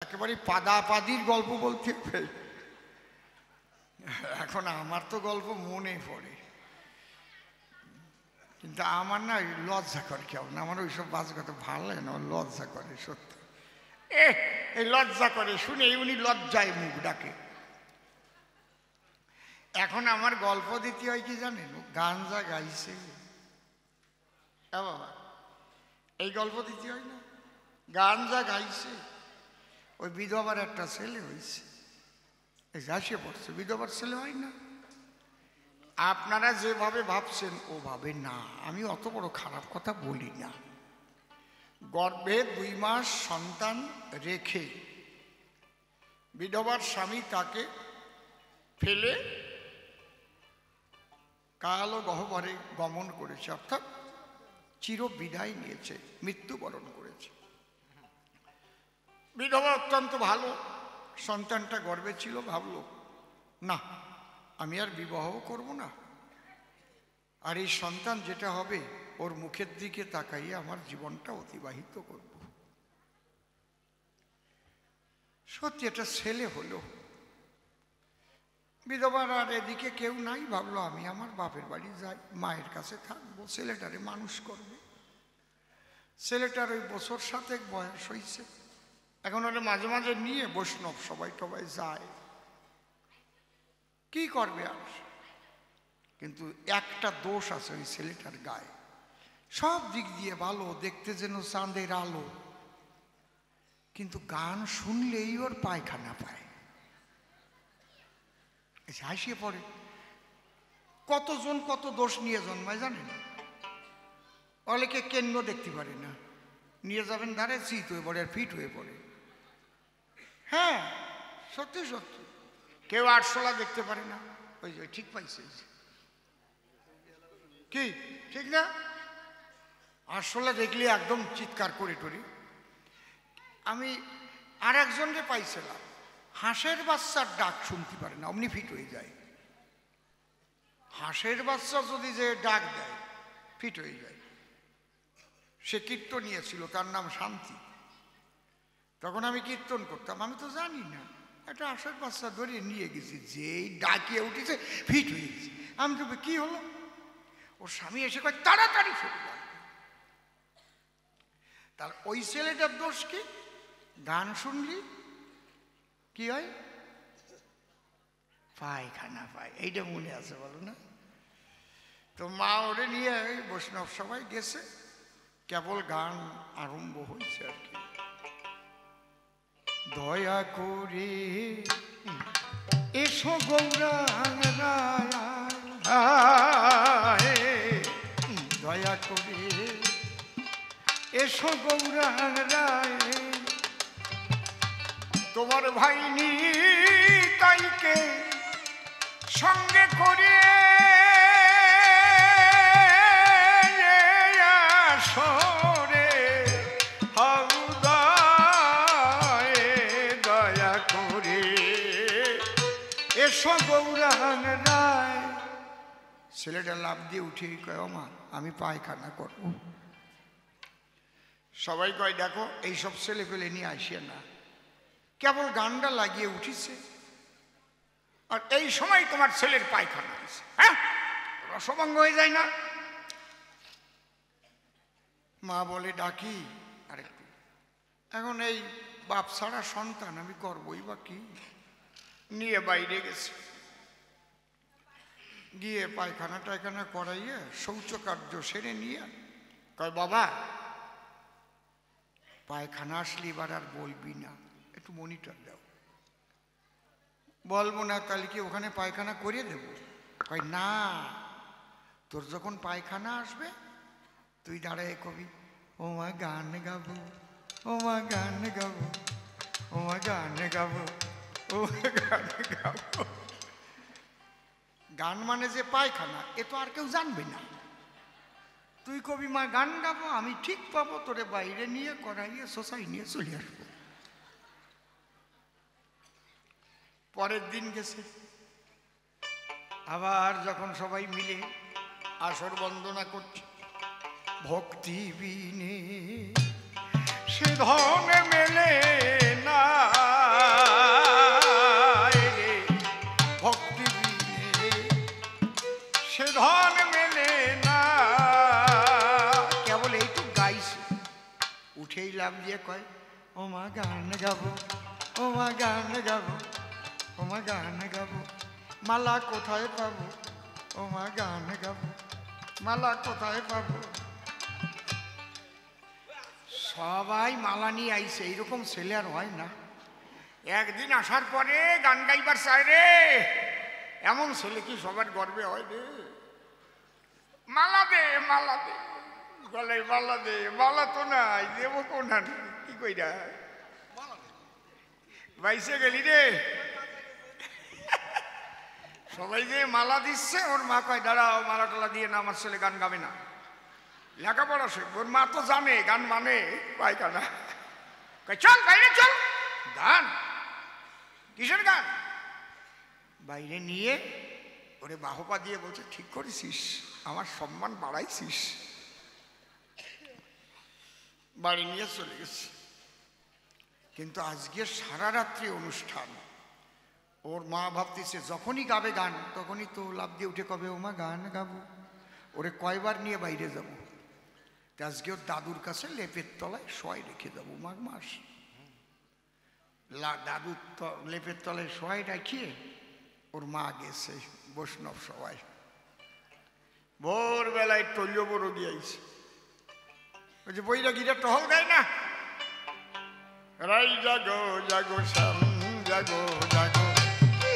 একেবারে পাদাপাদির গল্প বলতে এখন আমার তো গল্প মনে পড়ে, কিন্তু আমার না লজ্জা করে কেমন, আমার ওইসব বাজ কথা ভালো লাগে না, লজ্জা করে সত্যি। এই লজ্জা করে শুনে উনি লজ্জায় মুখ ডাকে। এখন আমার গল্প দিতে হয় কি জানেন, গাঞ্জা গাইছে বাবা, এই গল্প দিতে হয় না, গাঞ্জা গাইছে, ওই বিধবার একটা ছেলে হয়েছে, এই আসিয়ে পড়ছে, বিধবার ছেলে হয় না। আপনারা যেভাবে ভাবছেন ওভাবে না, আমি অত বড় খারাপ কথা বলি না। গর্ভে 2 মাস সন্তান রেখে বিধবার স্বামী তাকে ফেলে কালো গহ্বরে গমন করেছে, অর্থাৎ চির বিদায় নিয়েছে, মৃত্যুবরণ করেছে। বিধবা অত্যন্ত ভালো, সন্তানটা গর্ভে ছিল, ভাবলো না আমি আর বিবাহ করব না, আর এই সন্তান যেটা হবে ওর মুখের দিকে তাকাইয়ে আমার জীবনটা অতিবাহিত করব। সত্যি এটা ছেলে হলো। বিধবার আর এদিকে কেউ নাই, ভাবলো আমি আমার বাপের বাড়ি যাই, মায়ের কাছে থাকবো, ছেলেটারে মানুষ করবে। ছেলেটার ওই বছর 7 বয়স হয়েছে। এখন ওরা মাঝে মাঝে নিয়ে বৈষ্ণব সবাই টবাই যায়, কি করবে আর। কিন্তু একটা দোষ আছে ওই ছেলেটার গায়ে, সব দিক দিয়ে ভালো, দেখতে যেন চাঁদের আলো, কিন্তু গান শুনলেই ওর পায়খানা পায়, হাসিয়ে পড়ে। কতজন কত দোষ নিয়ে জন্মায় জানেন, অনেকে কেন্দ্র দেখতে পারে না, নিয়ে যাবেন ধারে চিত হয়ে পড়ে আর ফিট হয়ে পড়ে। হ্যাঁ সত্যি সত্যি, কেউ আটশোলা দেখতে পারে না, ওই যে ঠিক পাইছে কি ঠিক না, আটশোলা দেখলে একদম চিৎকার করে টরি। আমি আর একজনকে পাইছিলাম, হাঁসের বাচ্চার ডাক শুনতে পারে না, অমনি ফিট হয়ে যায়। হাঁসের বাচ্চা যদি যে ডাক দেয় ফিট হয়ে যায়। সে কীর্তন নিয়েছিল, তার নাম শান্তি। তখন আমি কীর্তন করতাম, আমি তো জানি না, একটা হাঁসের বাচ্চা ধরে নিয়ে গেছি, যেই ডাকিয়ে উঠেছে ফিট হয়ে গেছে। আমি তো কি হলো, ওর স্বামী এসে কয় তাড়াতাড়ি ফিরে যাবে। তার ওই ছেলেটার দোষ কি, গান শুনলি কি হয়, পায়খানা পায়, এইটা মনে আছে বলো না। তো মা ওরে নিয়ে বৈষ্ণব সবাই গেছে, কেবল গান আরম্ভ হয়েছে আর কি। দয়া করে এসো গৌরাঙ্গ রায়, দয়া করে এসো গৌরাঙ্গ রায়, তোমার ভাই নিতাইকে সঙ্গে করে আসরে হাউদায়, দয়া করে এসো গৌরাঙ্গ রায়। ছেলেটা লাফ দিয়ে উঠে কয়, মা আমি পায়খানা করব। সবাই কয় দেখো এইসব ছেলে পেলে নিয়ে আসিয়ে না, কেবল গানটা লাগিয়ে উঠিছে আর এই সময় তোমার ছেলের পায়খানা হয়েছে, হ্যাঁ রসভঙ্গ হয়ে যায় না। মা বলে ডাকি আরেকটু, এখন এই বাপ ছাড়া সন্তান আমি করবই বা কি, নিয়ে বাইরে গেছে, গিয়ে পায়খানা টায়খানা করাইয়ে শৌচকার্য সেরে নিয়ে কয় বাবা পায়খানা আসলে এবার আর বলবি না, একটু মনিটর দাও। বলবো না তাহলে কি ওখানে পায়খানা করিয়ে দেব? কয় না, তোর যখন পায়খানা আসবে তুই দাঁড়ায় কবি, ও মা গান গাবো, ও মা গান গাবো, ও মা গান গাবো, ও গান গাবো। গান মানে যে পায়খানা এ তো আর কেউ জানবে না, তুই কবি মা গান গাবো, আমি ঠিক পাবো তোরে বাইরে নিয়ে করাইয়ে সোসাই নিয়ে চলে আসবো। পরের দিন গেছে, আবার যখন সবাই মিলে আসর বন্দনা করছে, ভক্তি বিনে সে ধন মেলে না, দিয়ে কয়, ও মা গান গাবো, ও মা গান গাবো, ও মা গান গাবো, মালা কোথায় পাবো, ও মা গান গাবো, মালা কোথায় পাবো। সবাই মালা নিয়ে আইছে, এইরকম ছেলে আর হয় না। একদিন আসার পরে গান গাইবার চাই রে, এমন ছেলে কি সবার গর্বে হয় রে। মালা দে, মালা দে, গলায় মালা দে, মালা তো নাই, দেবো কোন কি কইরা বাইসে গেলি রে। সবাই যে মালা দিচ্ছে, ওর মা কয় দাঁড়াও, মালা টালা দিয়ে না, আমার ছেলে গান গাবে না, লেখাপড়া শেখ। ওর মা তো জানে গান মানে পায়খানা। চল বাইরে চল, গান কিসের গান? বাইরে নিয়ে ওরে বাহপা দিয়ে বলছে, ঠিক করেছিস, আমার সম্মান বাড়াইছিস। বাড়ি নিয়ে চলে গেছে। কিন্তু আজকে সারা রাত্রি অনুষ্ঠান। ওর মা ভাবতেছে যখনই গাবে গান, তখনই তো লাফ দিয়ে উঠে কবে, ও মা গান গাবো। ওরে কয়বার নিয়ে বাইরে যাবো। আজকে ওর দাদুর কাছে লেপের তলায় শোয়াই রেখে যাবো। মাঘ মাস দাদুর লেপের তলায় শোয়াই রাখিয়ে ওর মা গেছে বৈষ্ণব সবাই। ভোরবেলায় তৈল বড় গিয়েছে, ওই যে বৈরাগীরা টহল দেয় না, রাই জাগো জাগো শ্যাম জাগো জাগো,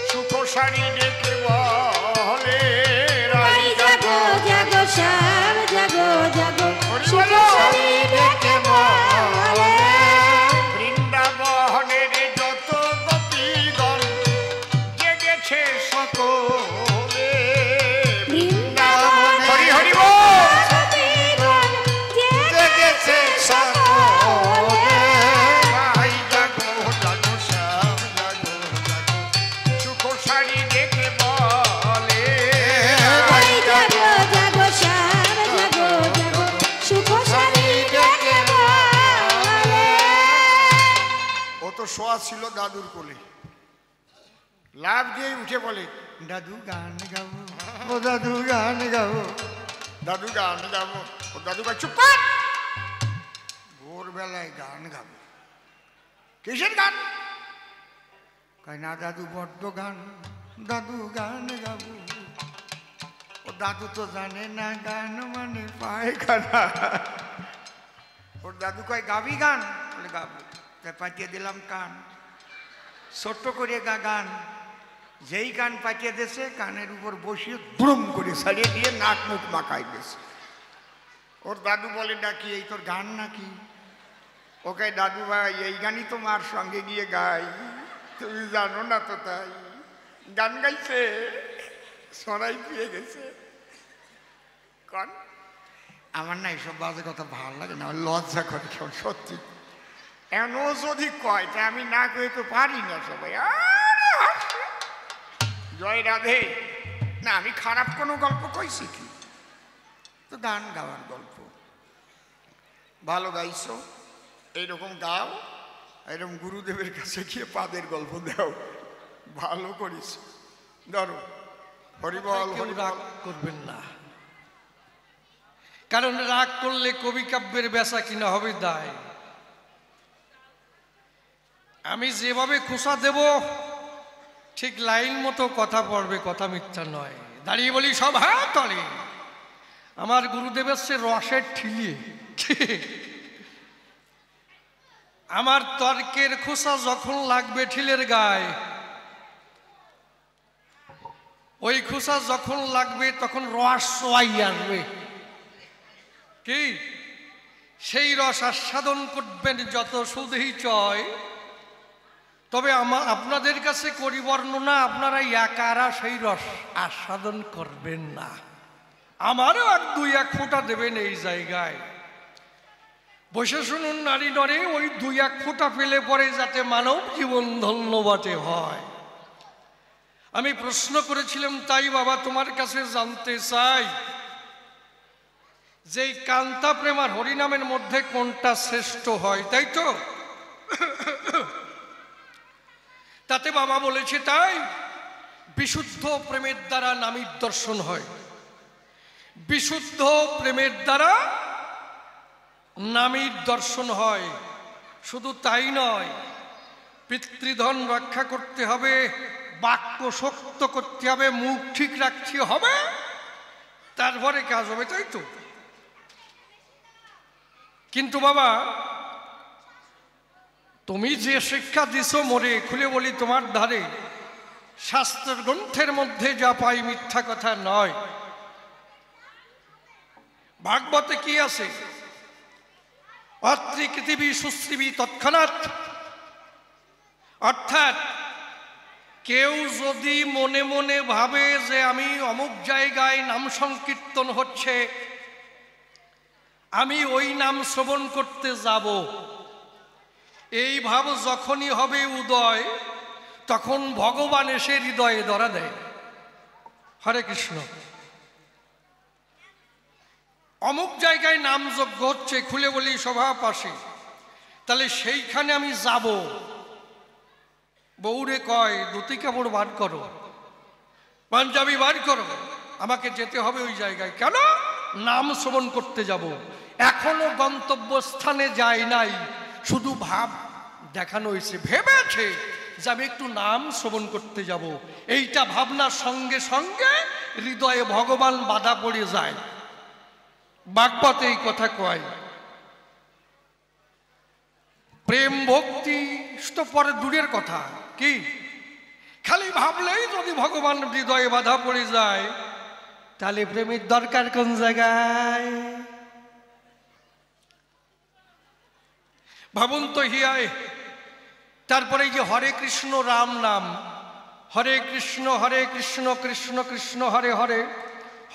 সুখ সারি ডেকে বলে, রাই জাগো জাগো শ্যাম জাগো জাগো, সুখ সারি ডেকে বলে। বৃন্দাবনের যত গোপীগণ জেগেছে সকলে, বৃন্দাবন হরি হরি গোপীগণ জেগেছে সকলে, রাই জাগো জাগো শ্যাম জাগো জাগো, সুখ সারি ডেকে বলে, রাই জাগো জাগো শ্যাম জাগো জাগো, সুখ সারি ডেকে বলে। ও তো শোয়া ছিল দাদুর কোলে, লাভ দিয়ে উঠে বলে, দাদু গান গাবো, ও দাদু গান গাবো, দাদু গান গাবো। ও দাদু গাছ চুপ কর, ভোরবেলায় গান গাবো। কিসের গান? কয় না দাদু বড্ড গান, দাদু গান গাবো। ও দাদু তো জানে না গান মানে পায়খানা। ওর দাদু কয় গাবি গান? বলে গাবো। তাই পাঠিয়ে দিলাম কান, ছোট্ট করে গান। যেই গান পাঠিয়ে দিয়েছে, কানের উপর বসিয়ে ব্রুম করে ছাড়িয়ে দিয়ে নাক মুখ মাখাই দিয়েছে। ওর দাদু বলে ডাকি, এই তোর গান নাকি? ওকে দাদু ভাই, এই গানই তো মার সঙ্গে গিয়ে গাই, তুমি জানো না তো। তাই গান গাইছে, সরাই পেয়ে গেছে। কন আমার না এইসব বাজে কথা ভালো লাগে না, লজ্জা করে কেউ সত্যি। এমন যদি কয় তা আমি না কয়ে তো পারি না। সবাই জয় রাধে। না আমি খারাপ কোনো গল্প কইছি কি? তো গান গাওয়ার গল্প। ভালো গাইছো, এইরকম গাও, এরকম গুরুদেবের কাছে গিয়ে পাদের গল্প দাও, ভালো করিস। ধরো হরিবল। রাগ করবেন না, কারণ রাগ করলে কবি কাব্যের বেচা কিনা হবে দায়। আমি যেভাবে খোসা দেব ঠিক লাইন মতো কথা পড়বে, কথা মিথ্যা নয়। দাঁড়িয়ে বলি সব হাত তলে, আমার গুরুদেবের সে রসের ঠিলিয়ে। আমার তর্কের খোসা যখন লাগবে ঠিলের গায়ে, ওই খোসা যখন লাগবে তখন রস সোয়াই আসবে। কি সেই রস আস্বাদন করবেন যত সুদেই চয়। তবে আপনাদের কাছে করি বর্ণনা, আপনারা একারা সেই রস আস্বাদন করবেন না, আমারও আর দুই এক ফোঁটা দেবেন এই জায়গায়। বসে শুনুন নারী নরে, ওই দুই এক ফোঁটা ফেলে পরে যাতে মানব জীবন ধন্যবাদে হয়। আমি প্রশ্ন করেছিলাম, তাই বাবা তোমার কাছে জানতে চাই যে কান্তা প্রেম আর হরিনামের মধ্যে কোনটা শ্রেষ্ঠ হয়, তাই তো? তাতে বাবা বলেছে তাই বিশুদ্ধ প্রেমের দ্বারা নামীর দর্শন হয়, বিশুদ্ধ প্রেমের দ্বারা নামীর দর্শন হয়। শুধু তাই নয়, পিতৃধন রক্ষা করতে হবে, বাক্য শক্ত করতে হবে, মুখ ঠিক রাখতে হবে, তারপরে কাজ হবে, তাই তো? কিন্তু বাবা, তুমি যে শিক্ষা দিছো মোরে, খুলে বলি তোমার ধারে, শাস্ত্রের গ্রন্থের মধ্যে যা পাই মিথ্যা কথা নয়। ভাগবতে কি আছে? অত্রি পৃথিবী সুশ্রীবী তৎক্ষণাৎ। অর্থাৎ কেউ যদি মনে মনে ভাবে যে আমি অমুক জায়গায় নাম সংকীর্তন হচ্ছে, আমি ওই নাম শ্রবণ করতে যাব, এই ভাব যখনই হবে উদয়, তখন ভগবান এসে হৃদয়ে ধরা দেয়। হরে কৃষ্ণ। অমুক জায়গায় নাম যজ্ঞ হচ্ছে, খুলে বলি সভা পাশে, তাহলে সেইখানে আমি যাব। বউরে কয়, ধুতি কাপড় বার করো, পাঞ্জাবি বার করো, আমাকে যেতে হবে ওই জায়গায়। কেন? নাম শ্রবণ করতে যাব। এখনো গন্তব্যস্থানে যায় নাই, শুধু ভাব দেখানো হয়েছে, ভেবেছে যে আমি একটু নাম শ্রবণ করতে যাব। এইটা ভাবনার সঙ্গে সঙ্গে হৃদয়ে ভগবান বাধা পড়ে যায়। ভাগবতে এই কথা কয়। প্রেম ভক্তি তো পরে দূরের কথা, কি খালি ভাবলেই যদি ভগবান হৃদয়ে বাধা পড়ে যায়, তাহলে প্রেমের দরকার কোন জায়গায়? ভাবুন তো হিয়ায়। তারপরে যে হরে কৃষ্ণ রাম নাম, হরে কৃষ্ণ কৃষ্ণ কৃষ্ণ হরে হরে,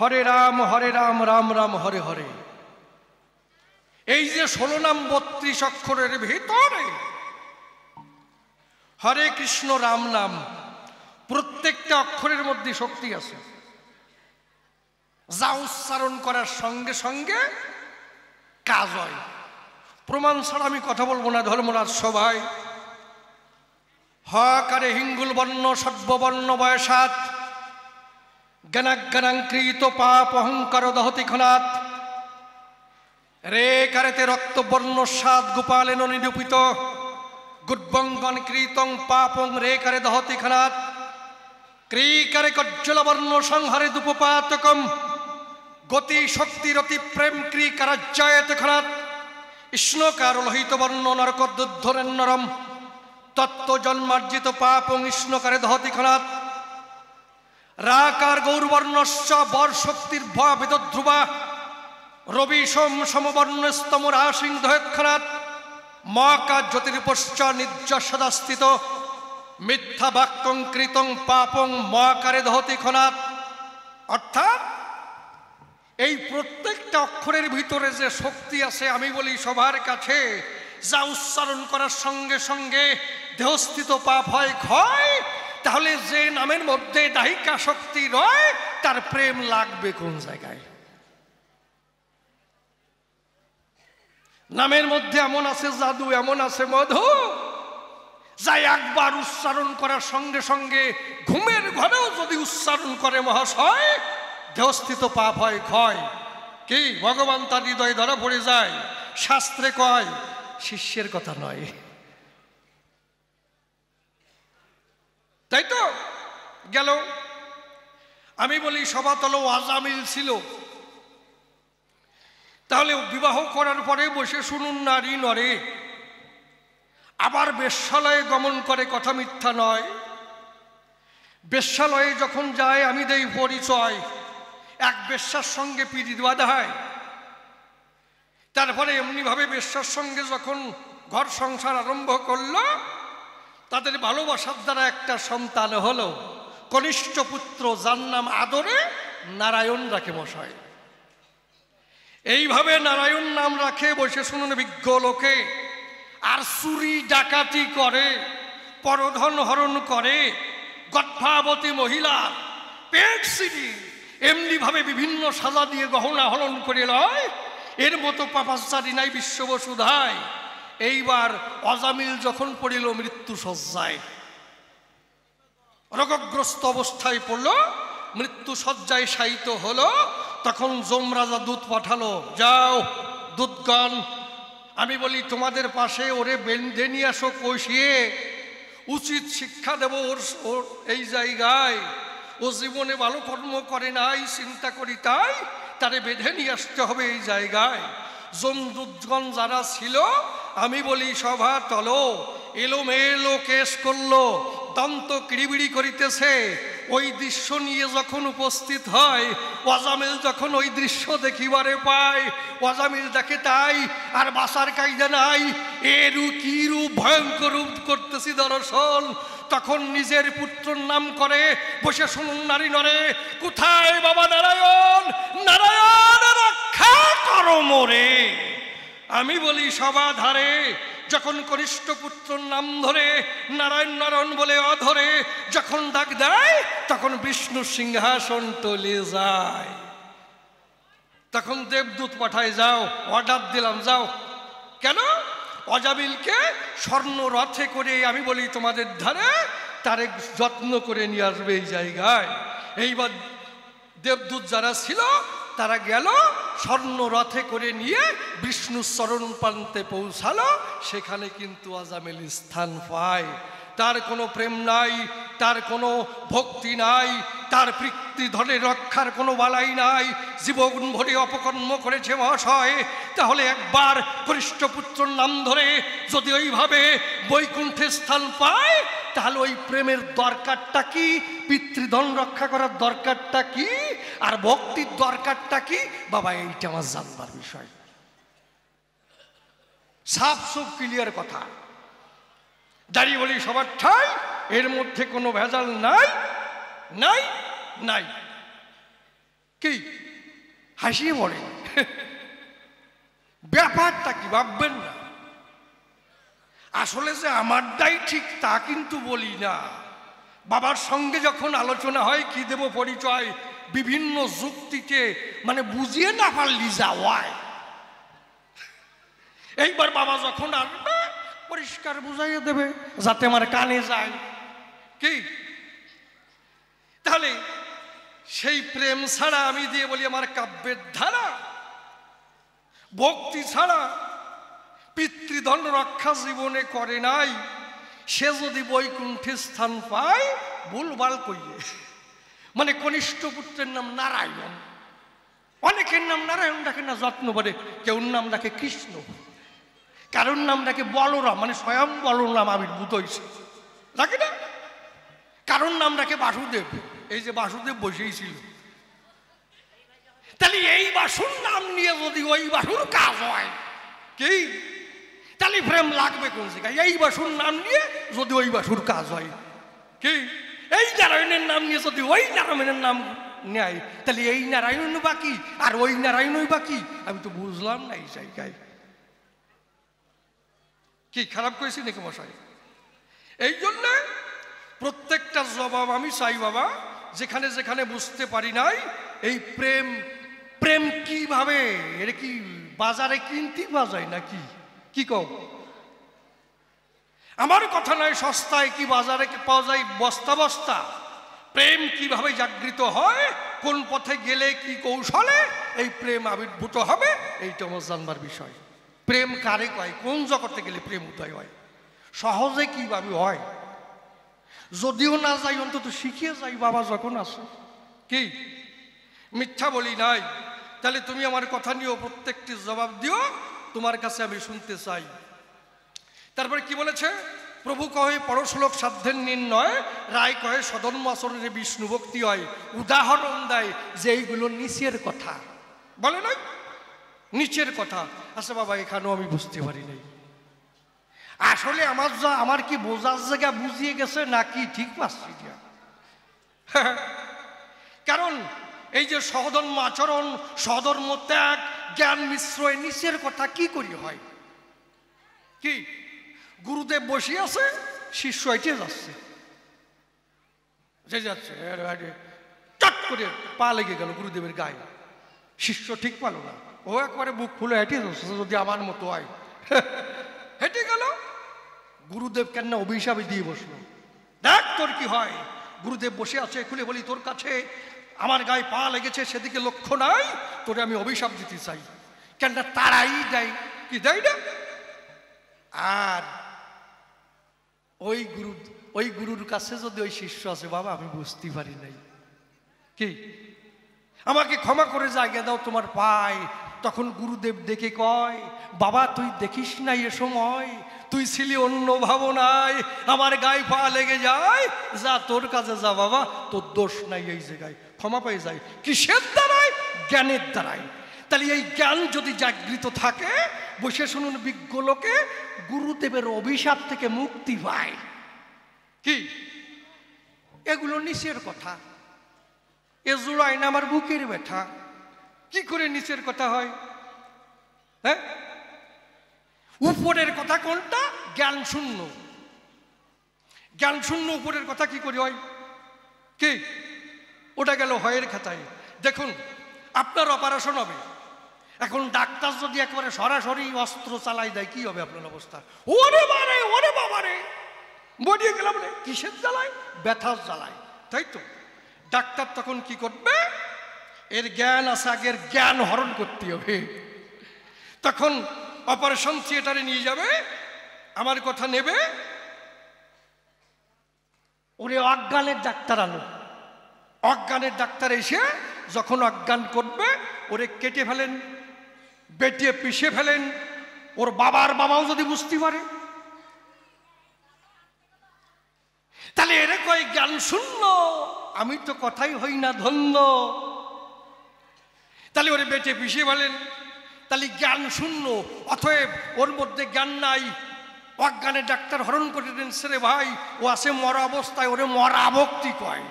হরে রাম রাম রাম হরে হরে। এই যে 16 নাম 32 অক্ষরের ভিতরে হরে কৃষ্ণ রাম নাম, প্রত্যেকটা অক্ষরের মধ্যে শক্তি আছে, যা উচ্চারণ করার সঙ্গে সঙ্গে কাজ হয়। প্রমাণ ছাড়া আমি কথা বলবো না ধর্মরাজ সভায়। হকারে হিঙ্গুল বর্ণ সর্ববর্ণ বয়সাত, জ্ঞানাজ্ঞানাঙ্কৃত পাপ অহংকার দহতি খনাত, রে কারেতে রক্তবর্ণ সাত গোপালেন নিরূপিত, গুডবঙ্গন কৃতং পাপং রে কারে দহতি খনাত, ক্রিকারে কজ্জল বর্ণ সংহারে দুপপাতকম, গতি শক্তি রতি প্রেম ক্রিকারাজ্যায়তে খনাত, ইষ্ণকার লোহিত বর্ণ নরকদ্দুদ্ধরেন নরম, তত্ত্ব জন্মার্জিত পাপং ইষ্ণকারে দহতি খনাত, রাকার গৌরবর্ণশ্চ বর শক্তির ভবেদ ধ্রুবা, রবি সোম সমবর্ণস্তম রাশিং দহৎখনাত, মকা জ্যোতির্পশ্চ নির্য সদাস্থিত, মিথ্যা বাক্যং কৃতং পাপং মকারে দহতি খনাত। অর্থাৎ এই প্রত্যেকটা অক্ষরের ভিতরে যে শক্তি আছে, আমি বলি সবার কাছে, যা উচ্চারণ করার সঙ্গে সঙ্গে দেহস্থিত পাপ হয় ক্ষয়, তাহলে যে নামের মধ্যে দাহিকা শক্তি রয়, তার প্রেম লাগবে কোন জায়গায়? নামের মধ্যে এমন আছে জাদু, এমন আছে মধু, যা একবার উচ্চারণ করার সঙ্গে সঙ্গে ঘুমের ঘরেও যদি উচ্চারণ করে মহাশয়, দেহস্থিত পাপ হয় ক্ষয়। কি ভগবান তার হৃদয়ে ধরা পড়ে যায়। শাস্ত্রে কয়, শিষ্যের কথা নয়, তাই তো? গেল। আমি বলি সভাতল আজামিল ছিল, তাহলে বিবাহ করার পরে বসে শুনুন নারী নরে, আবার বেশ্যালয়ে গমন করে, কথা মিথ্যা নয়। বেশ্যালয়ে যখন যায়, আমি দেই পরিচয়, এক বেশ্যার সঙ্গে পীড়িত বাঁধা হয়, তারপরে এমনিভাবে বেশ্যার সঙ্গে যখন ঘর সংসার আরম্ভ করলো, তাদের ভালোবাসার দ্বারা একটা সন্তান হলো, কনিষ্ঠ পুত্র, যার নাম আদরে নারায়ণ রাখে মশাই। এইভাবে নারায়ণ নাম রাখে, বসে শুনুন বিজ্ঞ লোকে। আর চুরি ডাকাতি করে, পরধন হরণ করে, গর্ভাবতী মহিলা পেট সিঁড়ি এমনি ভাবে বিভিন্ন সাজা দিয়ে গহনা হরণ করে লয়। এর মতো পাপাচারী নাই বিশ্ববসুধায়। এইবার অজামিল যখন পড়িল মৃত্যু শয্যায়, রোগগ্রস্ত অবস্থায় পড়ল, মৃত্যু শয্যায় শায়িত হলো, তখন যমরাজা দূত পাঠালো, যাও দূতগণ, আমি বলি তোমাদের পাশে ওরে বেঁধে নিয়ে আসো, কষিয়ে উচিত শিক্ষা দেব ওর এই জায়গায়। ও জীবনে ভালো কর্ম করে নাই, চিন্তা করি তাই তারে বেঁধে নিয়ে আসতে হবে এই জায়গায়। জমদূতগণ যারা ছিল, আমি বলি সভা তলো, এলোমেলো কেশ করলো, দন্ত কিড়িবিড়ি করিতেছে। ওই দৃশ্য নিয়ে যখন উপস্থিত হয়, ওয়াজামিল যখন ওই দৃশ্য দেখিবারে পায়, ওয়াজামিল দেখে তাই আর বাসার কায়দা নাই, এরু কি রূপ ভয়ঙ্কর রূপ করতেছি দর্শন। তখন নিজের পুত্রর নাম করে বসে শুনুন নারী নরে, কোথায় বাবা নারায়ণ, নারায়ণ রক্ষা করো মোরে। আমি বলি সভা ধারে যখন কনিষ্ঠ পুত্রর নাম ধরে নারায়ণ নারায়ণ বলে অধরে যখন ডাক দেয়, তখন বিষ্ণু সিংহাসন টলে যায়। তখন দেবদূত পাঠায়, যাও, অর্ডার দিলাম, যাও। কেন? অজামিলকে স্বর্ণ রথে করে আমি বলি তোমাদের ধারে তারে যত্ন করে নিয়ে আসবে এই জায়গায়। এইবার দেবদূত যারা ছিল তারা গেল, স্বর্ণ রথে করে নিয়ে বিষ্ণু চরণ প্রান্তে পৌঁছালো। সেখানে কিন্তু আজামিল স্থান পায়। তার কোনো প্রেম নাই, তার কোনো ভক্তি নাই, তার পিতৃধনে রক্ষার কোনো বালাই নাই, জীবন ভরে অপকর্ম করেছে মহাশয়। তাহলে একবার কনিষ্ঠ পুত্রর নাম ধরে যদি ওইভাবে বৈকুণ্ঠে স্থান পায়, তাহলে ওই প্রেমের দরকারটা কি, পিতৃধন রক্ষা করার দরকারটা কি, আর ভক্তির দরকারটা কি? বাবা, এইটা আমার জানবার বিষয়। সাফ সুফ ক্লিয়ার কথা। দাঁড়িয়ে বলি সবার ঠাই, এর মধ্যে কোনো ভেজাল নাই, নাই, নাই। কি হাসিয়ে বলেন, ব্যাপারটা কি ভাববেন না। আসলে যে আমারটাই ঠিক তা কিন্তু বলি না। বাবার সঙ্গে যখন আলোচনা হয়, কি দেব পরিচয়, বিভিন্ন যুক্তিতে মানে বুঝিয়ে না পারলি যাওয়ায়। এইবার বাবা যখন আসবে পরিষ্কার বুঝাইয়ে দেবে, যাতে আমার কানে যায়। কি তাহলে সেই প্রেম ছাড়া আমি দিয়ে বলি আমার কাব্যের ধারা, ভক্তি ছাড়া পিতৃধন রক্ষা জীবনে করে নাই, সে যদি বৈকুণ্ঠে স্থান পায় ভুলভাল কইয়ে। মানে কনিষ্ঠ পুত্রের নাম নারায়ণ, অনেকের নাম নারায়ণ ডাকে না যত্ন করে, কেউ নাম ডাকে কৃষ্ণ, কারোর নাম ডাকে বলরাম, মানে স্বয়ং বলরাম আবির্ভূত হয়েছে, ডাকে না। কারোর নাম ডাকে বাসুদেব, এই যে বাসুদেব বসেই ছিল। তাহলে এই বাসুর নাম নিয়ে যদি ওই বাসুর কাজ হয়, কি তাহলে প্রেম লাগবে কোন জায়গায়? এই বাসুর নাম নিয়ে যদি ওই বাসুর কাজ হয়, কি এই নারায়ণের নাম নিয়ে যদি ওই নারায়ণের নাম নেয়, তাহলে এই নারায়ণ বাকি আর ওই নারায়ণই বাকি। আমি তো বুঝলাম না এই জায়গায়। কি খারাপ করেছি নাকি মশাই? এই জন্য প্রত্যেকটা জবাব আমি চাই বাবা, যেখানে যেখানে বুঝতে পারি নাই এই প্রেম, প্রেম কিভাবে, এটা কি বাজারে কিনতে পাওয়া যায় নাকি? কি কও? আমার কথা নয়, সস্তায় কি বাজারে পাওয়া যায় বস্তা বস্তা? প্রেম কিভাবে জাগৃত হয়, কোন পথে গেলে কি কৌশলে এই প্রেম আবির্ভূত হবে, এইটা আমার জানবার বিষয়। প্রেম কারে কয়, কোন জগতে গেলে প্রেম উদয় হয়, সহজে কিভাবে হয়, যদিও না যাই অন্তত শিখিয়ে যাই বাবা যখন আসে। কি মিথ্যা বলি নাই? তাহলে তুমি আমার কথা নিয়েও প্রত্যেকটি জবাব দিও, তোমার কাছে আমি শুনতে চাই। তারপরে কি বলেছে? প্রভু কহে পরশ্লোক সাধ্যের নির্ণয়, রায় কহে সধর্ম আচরণে বিষ্ণু ভক্তি হয়। উদাহরণ দেয় যে এইগুলো নিচের কথা, বলে নাই নিচের কথা। আচ্ছা বাবা, এখানেও আমি বুঝতে পারি নাই আসলে আমার কি বোঝার জায়গা বুঝিয়ে গেছে নাকি ঠিক পাচ্ছি না। কারণ এই যে সহধর্ম আচরণ, সধর্ম ত্যাগ, জ্ঞান মিশ্র, নিচের কথা কি করি হয়? কি গুরুদেব বসে আছে, শিষ্য এটে যাচ্ছে, যে যাচ্ছে চট করে পা লেগে গেল গুরুদেবের গায়ে, শিষ্য ঠিক পাল না, ও একবারে বুক খুলে হেঁটে যাচ্ছে, যদি আমার মতো হয় হেঁটে গেল। গুরুদেব কেন অভিশাপে দিয়ে বসলো, দেখ তোর কি হয়। গুরুদেব বসে আছে, খুলে বলি তোর কাছে আমার গায়ে পা লেগেছে, সেদিকে লক্ষ্য নাই, তোরে আমি অভিশাপ দিতে চাই। কেন তারাই দেয়, কি দেয় না, আর ওই গুরুর কাছে যদি ওই শিষ্য আছে, বাবা আমি বুঝতে পারি নাই, কি আমাকে ক্ষমা করে জায়গা দাও তোমার পায়। তখন গুরুদেব দেখে কয়, বাবা তুই দেখিস নাই এ সময়, তুই ছিলি অন্য ভাবনায়, আমার গায়ে পা লেগে যায়, যা তোর কাছে যা বাবা, তোর দোষ নাই এই জায়গায়, ক্ষমা পেয়ে যায়। কিসের দ্বারায়? জ্ঞানের দ্বারায়। তাহলে এই জ্ঞান যদি জাগৃত থাকে, বসে শুনুন, বিজ্ঞ লোকে গুরুদেবের অভিশাপ থেকে মুক্তি পায়। কি এগুলো নিচের কথা, এ জোড়ায় না আমার বুকের ব্যথা। কি করে নিচের কথা হয়? হ্যাঁ, উপরের কথা কোনটা? জ্ঞান শূন্য। জ্ঞান শূন্য উপরের কথা কি করে হয়? কি ওটা গেল হয়ের খাতায়। দেখুন, আপনার অপারেশন হবে, এখন ডাক্তার যদি একেবারে সরাসরি অস্ত্র চালাই দেয়, কি হবে আপনার অবস্থা? ওরে বারে, ওরে বাবারে, মরিয়ে গেলাম রে। কিসের জ্বালায়? ব্যথার জ্বালায়, তাই তো। ডাক্তার তখন কি করবে? এর জ্ঞান আছে, আগের জ্ঞান হরণ করতে হবে। তখন অপারেশন থিয়েটারে নিয়ে যাবে, আমার কথা নেবে, ওরে অজ্ঞানের ডাক্তার আনো। অজ্ঞানের ডাক্তার এসে যখন অজ্ঞান করবে, ওরে কেটে ফেলেন, বেটে পিষে ফেলেন। ওর বাবার বাবাও যদি বুঝতে পারে, তাহলে এরে কয় জ্ঞান শূন্য, আমি তো কথাই হই না ধন্য। তাহলে ওরে বেটে পিষে ফেলেন, তাহলে জ্ঞান শূন্য, অতএব ওর মধ্যে জ্ঞান নাই। অজ্ঞানের ডাক্তার হরণ করে দেন, সেরে ভাই ও আছে মরা অবস্থায়, ওরে মরা ভক্তি কয়।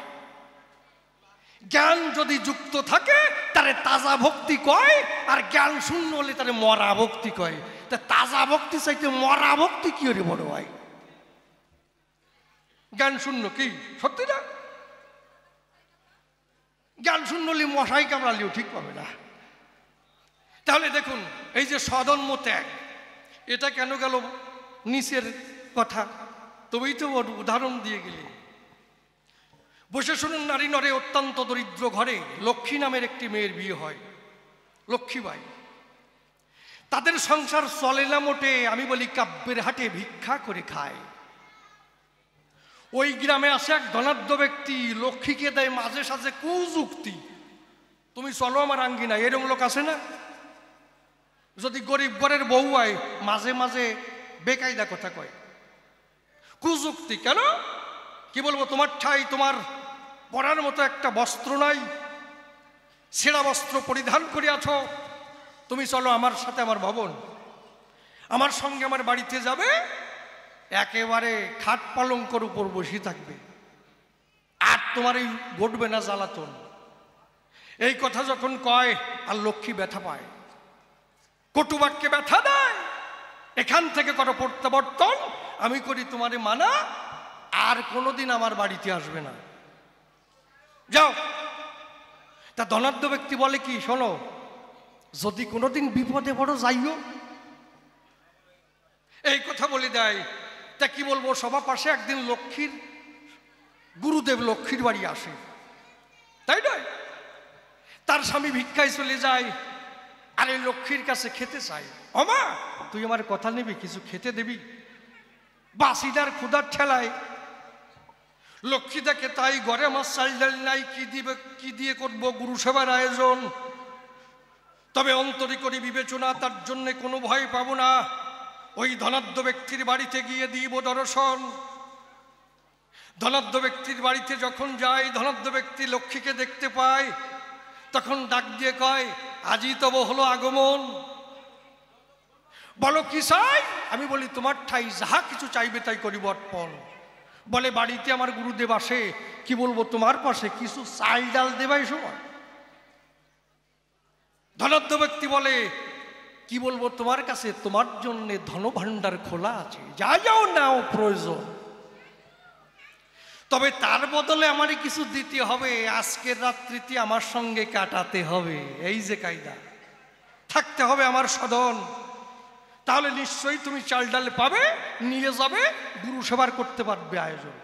জ্ঞান যদি যুক্ত থাকে তারে তাজা ভক্তি কয়, আর জ্ঞান শূন্য হলে তারে মরা ভক্তি কয়। তা তাজা ভক্তি চাইতে মরা ভক্তি কি হলে বড় হয়? জ্ঞান শূন্য কি সত্যি না? জ্ঞান শূন্য হলে মশাই কামড়ালেও ঠিক পাবে না। তাহলে দেখুন, এই যে সদম্য ত্যাগ, এটা কেন গেল নিচের কথা? তবেই তো উদাহরণ দিয়ে গেলে। বসে শুনুন, নারী নরে অত্যন্ত দরিদ্র ঘরে লক্ষ্মী নামের একটি মেয়ের বিয়ে হয়, লক্ষ্মীবাই। তাদের সংসার চলে না মোটে, আমি বলি কাব্যের হাটে ভিক্ষা করে খায়। ওই গ্রামে আসে এক ধনাঢ্য ব্যক্তি, লক্ষ্মীকে দেয় মাঝে সাঝে কুযুক্তি, তুমি চলো আমার আঙ্গিনা। এরকম লোক আছে না? যদি গরিব ঘরের বউ হয়, মাঝে মাঝে বেকায়দা কথা কয়, কুযুক্তি। কেন? কি বলবো, তোমার ঠাই, তোমার পরার মতো একটা বস্ত্র নাই, ছেঁড়া বস্ত্র পরিধান করিয়াছ, তুমি চলো আমার সাথে আমার ভবন, আমার সঙ্গে আমার বাড়িতে যাবে, একেবারে খাট পালঙ্কর উপর বসে থাকবে, আর তোমার এই ঘটবে না জ্বালাতন। এই কথা যখন কয়, আর লক্ষ্মী ব্যথা পায়, কটুবাক্যে ব্যথা দেয়। এখান থেকে করো প্রত্যাবর্তন, আমি করি তোমারে মানা, আর কোনোদিন আমার বাড়িতে আসবে না, যাও। তা ধনাঢ্য ব্যক্তি বলে কি, শোনো, যদি কোনোদিন বিপদে বড় যাইও, এই কথা বলে দেয়। তা কি বলবো, সবার পাশে একদিন লক্ষ্মীর গুরুদেব লক্ষ্মীর বাড়ি আসে, তাই নয়? তার স্বামী ভিক্ষায় চলে যায়, আর এই লক্ষ্মীর কাছে খেতে চায়। অমা, তুই আমার কথা নিবি, কিছু খেতে দিবি? বাসিদার ক্ষুধার ঠেলায় লক্ষ্মী দেখে, তাই ঘরে আমার চাল ডাল নাই, কি দিয়ে করবো গুরু সেবার আয়োজন। তবে অন্তরে করি বিবেচনা, তার জন্যে কোনো ভয় পাবো না, ওই ধনাঢ্য ব্যক্তির বাড়িতে গিয়ে দিব দর্শন। ধনাঢ্য ব্যক্তির বাড়িতে যখন যায়, ধনাঢ্য ব্যক্তি লক্ষ্মীকে দেখতে পায়, তখন ডাক দিয়ে কয়, আজই তব হলো আগমন, বলো কি চাই? আমি বলি, তোমার ঠাই যাহা কিছু চাইবে তাই করিব অর্পণ। বলে, বাড়িতে আমার গুরুদেব আসে, কি বলবো তোমার পাশে কিছু চাল ডাল দেবাই সময়। ধনাঢ্য ব্যক্তি বলে, কি বলবো তোমার কাছে, তোমার জন্য ধনভাণ্ডার খোলা আছে, যা যাও নাও প্রয়োজন, তবে তার বদলে আমারে কিছু দিতে হবে, আজকের রাত্রিতে আমার সঙ্গে কাটাতে হবে। এই যে কায়দা, থাকতে হবে আমার সদন, তাহলে নিশ্চয়ই তুমি চাল ডাল পাবে, নিয়ে যাবে, গুরু সেবার করতে পারবে আয়োজন।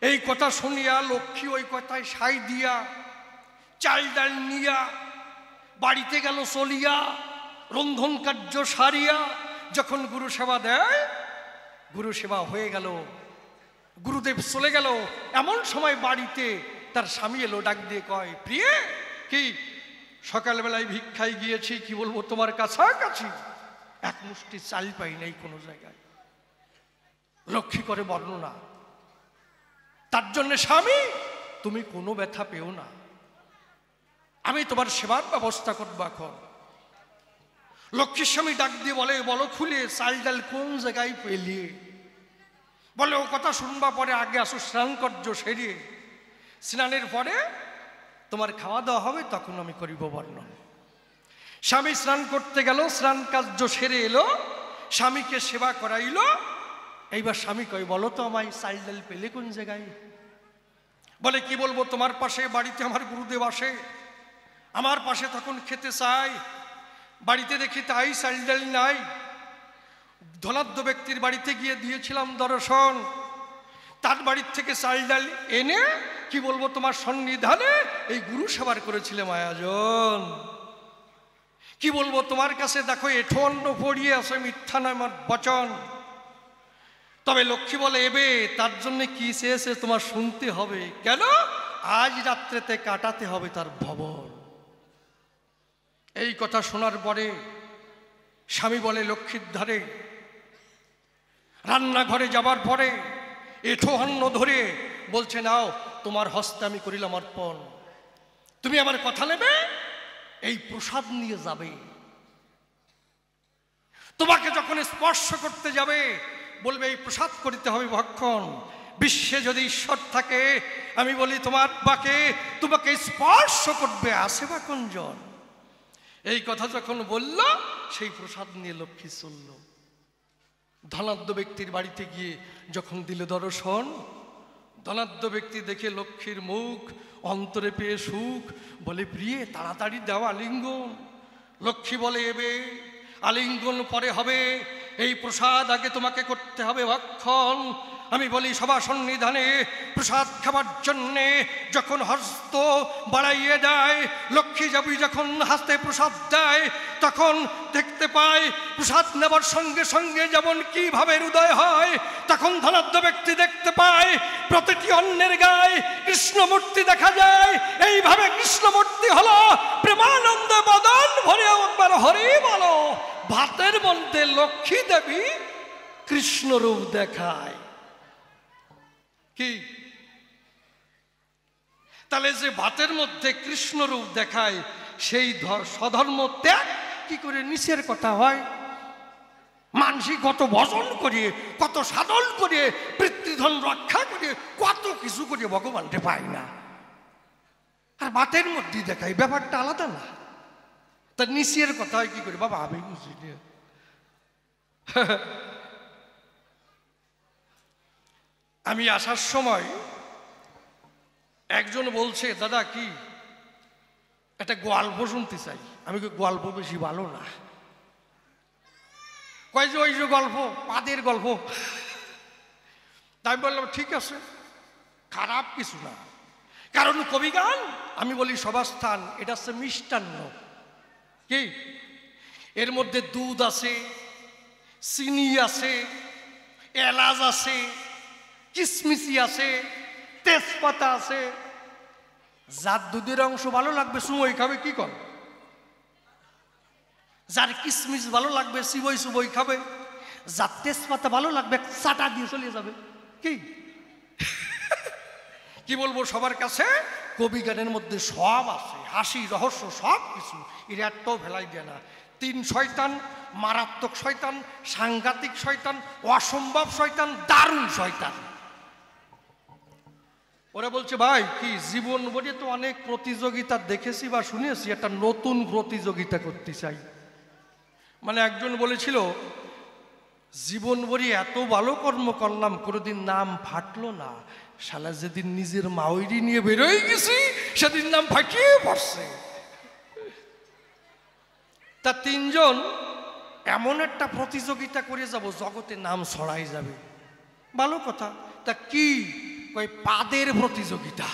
এই কথা শুনিয়া লক্ষ্মী ওই কথায় সাই দিয়া চাল ডাল নিয়া বাড়িতে গেল চলিয়া, রন্ধন কার্য সারিয়া যখন গুরু সেবা দেয়, গুরু সেবা হয়ে গেল, গুরুদেব চলে গেল, এমন সময় বাড়িতে তার স্বামী এলো, ডাক দিয়ে কয়, প্রিয়ে কি সকালবেলায় ভিক্ষায় গিয়েছি, কি বলবো তোমার কাছাকাছি এক মুষ্টি চাল পাই নাই কোনো জায়গায়। লক্ষ্মী করে বর্ণনা, তার জন্য স্বামী তুমি কোনো ব্যথা পেও না, আমি তোমার সেবার ব্যবস্থা করবো। এখন লক্ষ্মীর স্বামী ডাক দিয়ে বলে, বলো খুলে চাল ডাল কোন জায়গায় পেলিয়ে? বলে, ও কথা শুনবা পরে, আগে আসো স্নান কার্য সেরিয়ে, স্নানের পরে তোমার খাওয়া দাওয়া হবে, তখন আমি করিব বর্ণন। স্বামী স্নান করতে গেল, স্নান কার্য সেরে এলো, স্বামীকে সেবা করাইল। এইবার স্বামী কয়, বলো তো আমায় চাল ডাল পেলে কোন জায়গায়? বলে, কি বলবো, তোমার পাশে বাড়িতে আমার গুরুদেব আসে, আমার পাশে তখন খেতে চাই, বাড়িতে দেখি তাই চাল ডাল নাই। ধনাঢ্য ব্যক্তির বাড়িতে গিয়ে দিয়েছিলাম দর্শন, তার বাড়ির থেকে চাল ডাল এনে কি বলবো তোমার সন্নিধানে এই গুরু সেবার করেছিলাম আয়োজন। কি বলবো তোমার কাছে, দেখো এঠো অন্ন পড়িয়ে আছে, মিথ্যা নয় আমার বচন। তবে লক্ষ্মী বলে, এবে তার জন্য কি চেয়েছে তোমার শুনতে হবে, কেন আজ রাত্রেতে কাটাতে হবে তার ভবন। এই কথা শোনার পরে স্বামী বলে, লক্ষ্মীর ধারে রান্নাঘরে যাবার পরে এঠো অন্ন ধরে বলছে, নাও তোমার হস্তে আমি করিলাম অর্পণ, তুমি আমার কথা নেবে, এই প্রসাদ নিয়ে যাবে। তোমাকে যখন স্পর্শ করতে যাবে বলবে, এই প্রসাদ করিতে হবে ভক্ষণ। বিশ্বে যদি ঈশ্বর থাকে, আমি বলি তোমার বাকে তোমাকে স্পর্শ করবে, আসে বা কোনজন? এই কথা যখন বলল, সেই প্রসাদ নিয়ে লক্ষ্মী চলল। ধনাঢ্য ব্যক্তির বাড়িতে গিয়ে যখন দিল দর্শন, ধনাঢ্য ব্যক্তি দেখে লক্ষ্মীর মুখ, অন্তরে পেয়ে সুখ, বলে, প্রিয়ে তাড়াতাড়ি দাও আলিঙ্গন। লক্ষ্মী বলে, এবে আলিঙ্গন পরে হবে, এই প্রসাদ আগে তোমাকে করতে হবে ভক্ষণ। আমি বলি, সভা সন্নিধানে প্রসাদ খাবার জন্যে যখন হস্ত বাড়াইয়ে দেয়, লক্ষ্মী যাবি যখন হাতে প্রসাদ দেয়, তখন দেখতে পায় প্রসাদ নেবার সঙ্গে সঙ্গে যেমন কিভাবে হৃদয় হয়, তখন ধনাঢ্য ব্যক্তি দেখতে পায় প্রতিটি অন্নের গায়ে কৃষ্ণমূর্তি দেখা যায়। এইভাবে কৃষ্ণমূর্তি হলো প্রেমানন্দে বদন ভরে একবার হরি বলো। ভাতের মধ্যে লক্ষ্মী দেবী কৃষ্ণরূপ দেখায়। কি তাহলে যে ভাতের মধ্যে কৃষ্ণরূপ দেখায়, সেই স্বধর্ম ত্যাগ কি করে নিচের কথা হয়? মানসিক কত ভজন করিয়ে, কত সাধন করিয়ে, পিতৃধন রক্ষা করিয়ে, কত কিছু করিয়ে ভগবানকে পাই না, আর ভাতের মধ্যে দেখায়, ব্যাপারটা আলাদা না? তার নিচের কথা হয় কি করে? বাবা আমি বুঝি না। আমি আসার সময় একজন বলছে, দাদা কি একটা গল্প শুনতে চাই। আমি গল্প বেশি ভালো না। কয় যে ওই যে গল্প, পাদের গল্প। তাই বললাম, ঠিক আছে, খারাপ কিছু না, কারণ কবিগান। আমি বলি, সভাস্থান এটা হচ্ছে মিষ্টান্ন। কি এর মধ্যে দুধ আছে, চিনি আছে, এলাচ আছে, কিশমিশি আছে, তেজপাতা আছে। যার দুধের অংশ ভালো লাগবে সুবই খাবে, কি কর? যার কিশমিশ ভালো লাগবে সিবই সুবই খাবে, যার তেজপাতা ভালো লাগবে চাটা দিয়ে চলে যাবে। কি কি বলবো, সবার কাছে কবি গানের মধ্যে সব আছে, হাসি রহস্য সব কিছু। এর একটাও ভেলাই দেয় না। 3 শয়তান, মারাত্মক শয়তান, সাংঘাতিক শয়তান, অসম্ভব শয়তান, দারুণ শয়তান। ওরা বলছে, ভাই কি জীবন বলে তো অনেক প্রতিযোগিতা দেখেছি বা শুনেছি, একটা নতুন প্রতিযোগিতা করতে চাই। মানে একজন বলেছিল, জীবন ভরি এত ভালো কর্ম করলাম, কোনোদিন নাম ফাটলো না, শালা যেদিন নিজের মাওইরি নিয়ে বেরোয় গেছি সেদিন নাম ফাটিয়ে পড়ছে। তা 3 জন এমন একটা প্রতিযোগিতা করে যাব, জগতে নাম ছড়াই যাবে। ভালো কথা। তা কি কই, পাদের প্রতিযোগিতা।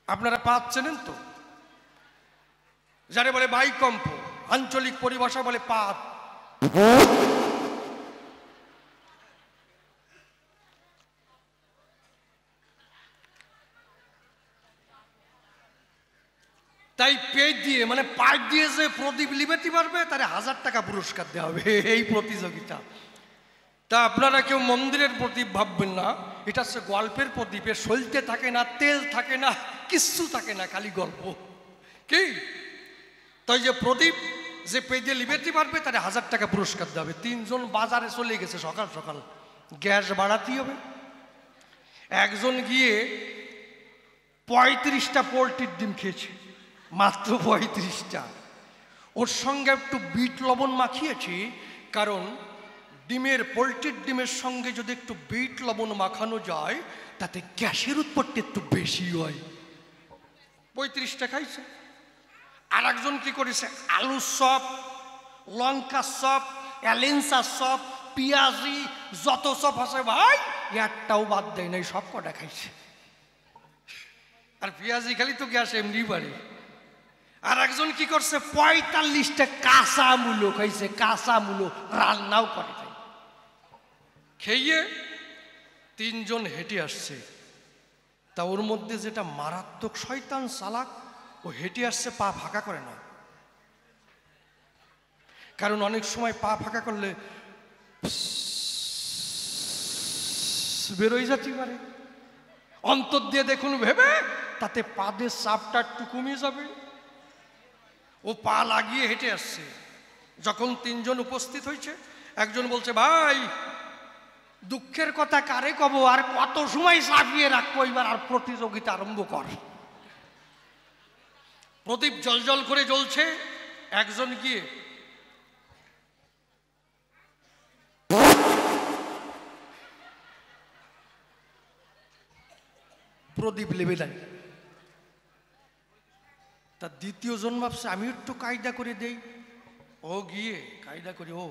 আপনারা পাদ চেনেন তো? যারে বলে বাইকম্প, আঞ্চলিক পরিভাষা বলে পাদ। তাই পেট দিয়ে মানে পাইপ দিয়ে যে প্রদীপ লিবেতে পারবে তারে 1000 টাকা পুরস্কার দেওয়া হবে এই প্রতিযোগিতা। তা আপনারা কেউ মন্দিরের প্রদীপ ভাববেন না, এটা হচ্ছে গল্পের প্রদীপে সলতে থাকে না, তেল থাকে না, কিচ্ছু থাকে না, খালি গল্প। কি তাই যে প্রদীপ যে পেট দিয়ে লিবেতে পারবে তারে 1000 টাকা পুরস্কার দেওয়া হবে। 3 জন বাজারে চলে গেছে সকাল সকাল, গ্যাস বাড়াতেই হবে। একজন গিয়ে 35টা পোলট্রির ডিম খেয়েছে, মাত্র 35টা। ওর সঙ্গে একটু বিট লবণ মাখিয়েছি, কারণ ডিমের পোলট্রির ডিমের সঙ্গে যদি একটু বিট লবণ মাখানো যায় তাতে গ্যাসের উৎপত্তি একটু বেশি হয়। 35টা খাইছে। আর একজন কি করেছে, আলুর চপ, লঙ্কার চপ, এলেন্সার চপ, পেঁয়াজি, যত চপ আছে ভাই একটাও বাদ দেয় নাই, সব কটা খাইছে। আর পেঁয়াজি খালি তো গ্যাস এমনি বাড়ে। আর একজন কি করছে, 45টা কাঁচা মূলো খাইছে, কাঁচা মূলো রান্নাও করে খাই। খেয়ে 3 জন হেঁটে আসছে। তা ওর মধ্যে যেটা মারাত্মক শয়তান চালাক, ও হেঁটে আসছে পা ফাঁকা করে না। কারণ অনেক সময় পা ফাঁকা করলে বেরোয় যেতে পারে। অন্তর দিয়ে দেখুন ভেবে তাতে পাদের চাপটা একটু কমিয়ে যাবে। ও পা লাগিয়ে হেঁটে আসছে। যখন 3 জন উপস্থিত হয়েছে, একজন বলছে, ভাই দুঃখের কথা কারে কব, আর কত সময় চাপিয়ে রাখবো, এবার আর প্রতিযোগিতা আরম্ভ কর। প্রদীপ জলজল করে জ্বলছে। একজন গিয়ে প্রদীপ লেবে দেয়। তার দ্বিতীয় জন ভাবছে আমি একটু কায়দা করে দেই। ও গিয়ে কায়দা করে ও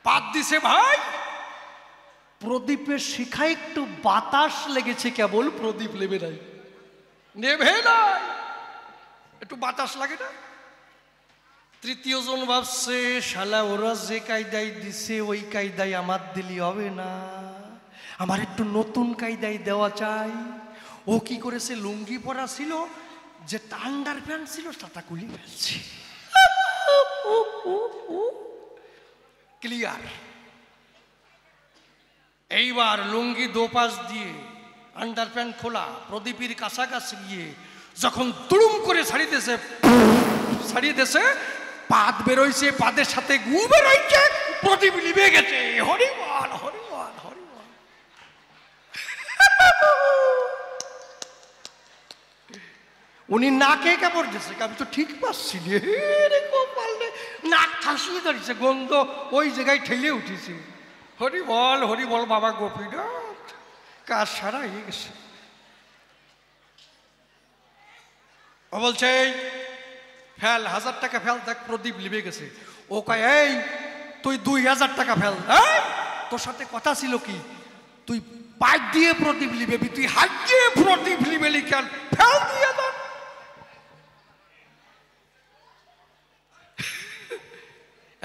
পাত দিছে। ভাই প্রদীপের শিখায় একটু বাতাস লেগেছে, কেবল প্রদীপ লেবে নাই, নেভে নাই, একটু বাতাস লাগে না। তৃতীয় জন ভাবছে শালা ওরা যে কায়দায় দিছে ওই কায়দায় আমার দিলি হবে না, আমার একটু নতুন কায়দায় দেওয়া চাই। ও কি করেছে, লুঙ্গি পরা ছিল, যে আন্ডার প্যান্ট ছিল সেটা খুলে ফেলছে। ক্লিয়ার। এইবার লুঙ্গি দোপাশ দিয়ে আন্ডার প্যান্ট খোলা, প্রদীপের কাছাকাছি গিয়ে যখন তুড়ুম করে ছাড়িয়ে দেছে, পাত বেরোইছে, পাদের সাথে গু বেরোইছে, প্রদীপ লিবে গেছে। হরিবল হরিবল হরিবল। উনি নাকে কাপড় দিয়েছে, আমি তো ঠিক পাচ্ছি নাক ঠাসিয়ে দাঁড়িয়েছে, গন্ধ ওই জায়গায় ঠেলে উঠেছে। হরিবল হরিবল বাবা গোপীনাথ, কাজ সারা হয়ে গেছে। ও বলছে ফেল, 1000 টাকা ফেল, দেখ প্রদীপ লিবে গেছে। ও কয় এই তুই 2000 টাকা ফেল। তোর সাথে কথা ছিল কি, তুই পাইপ দিয়ে প্রদীপ লিবেবি, তুই হাত দিয়ে প্রদীপ লিবেলি কেন, ফেল দিয়ে দেন।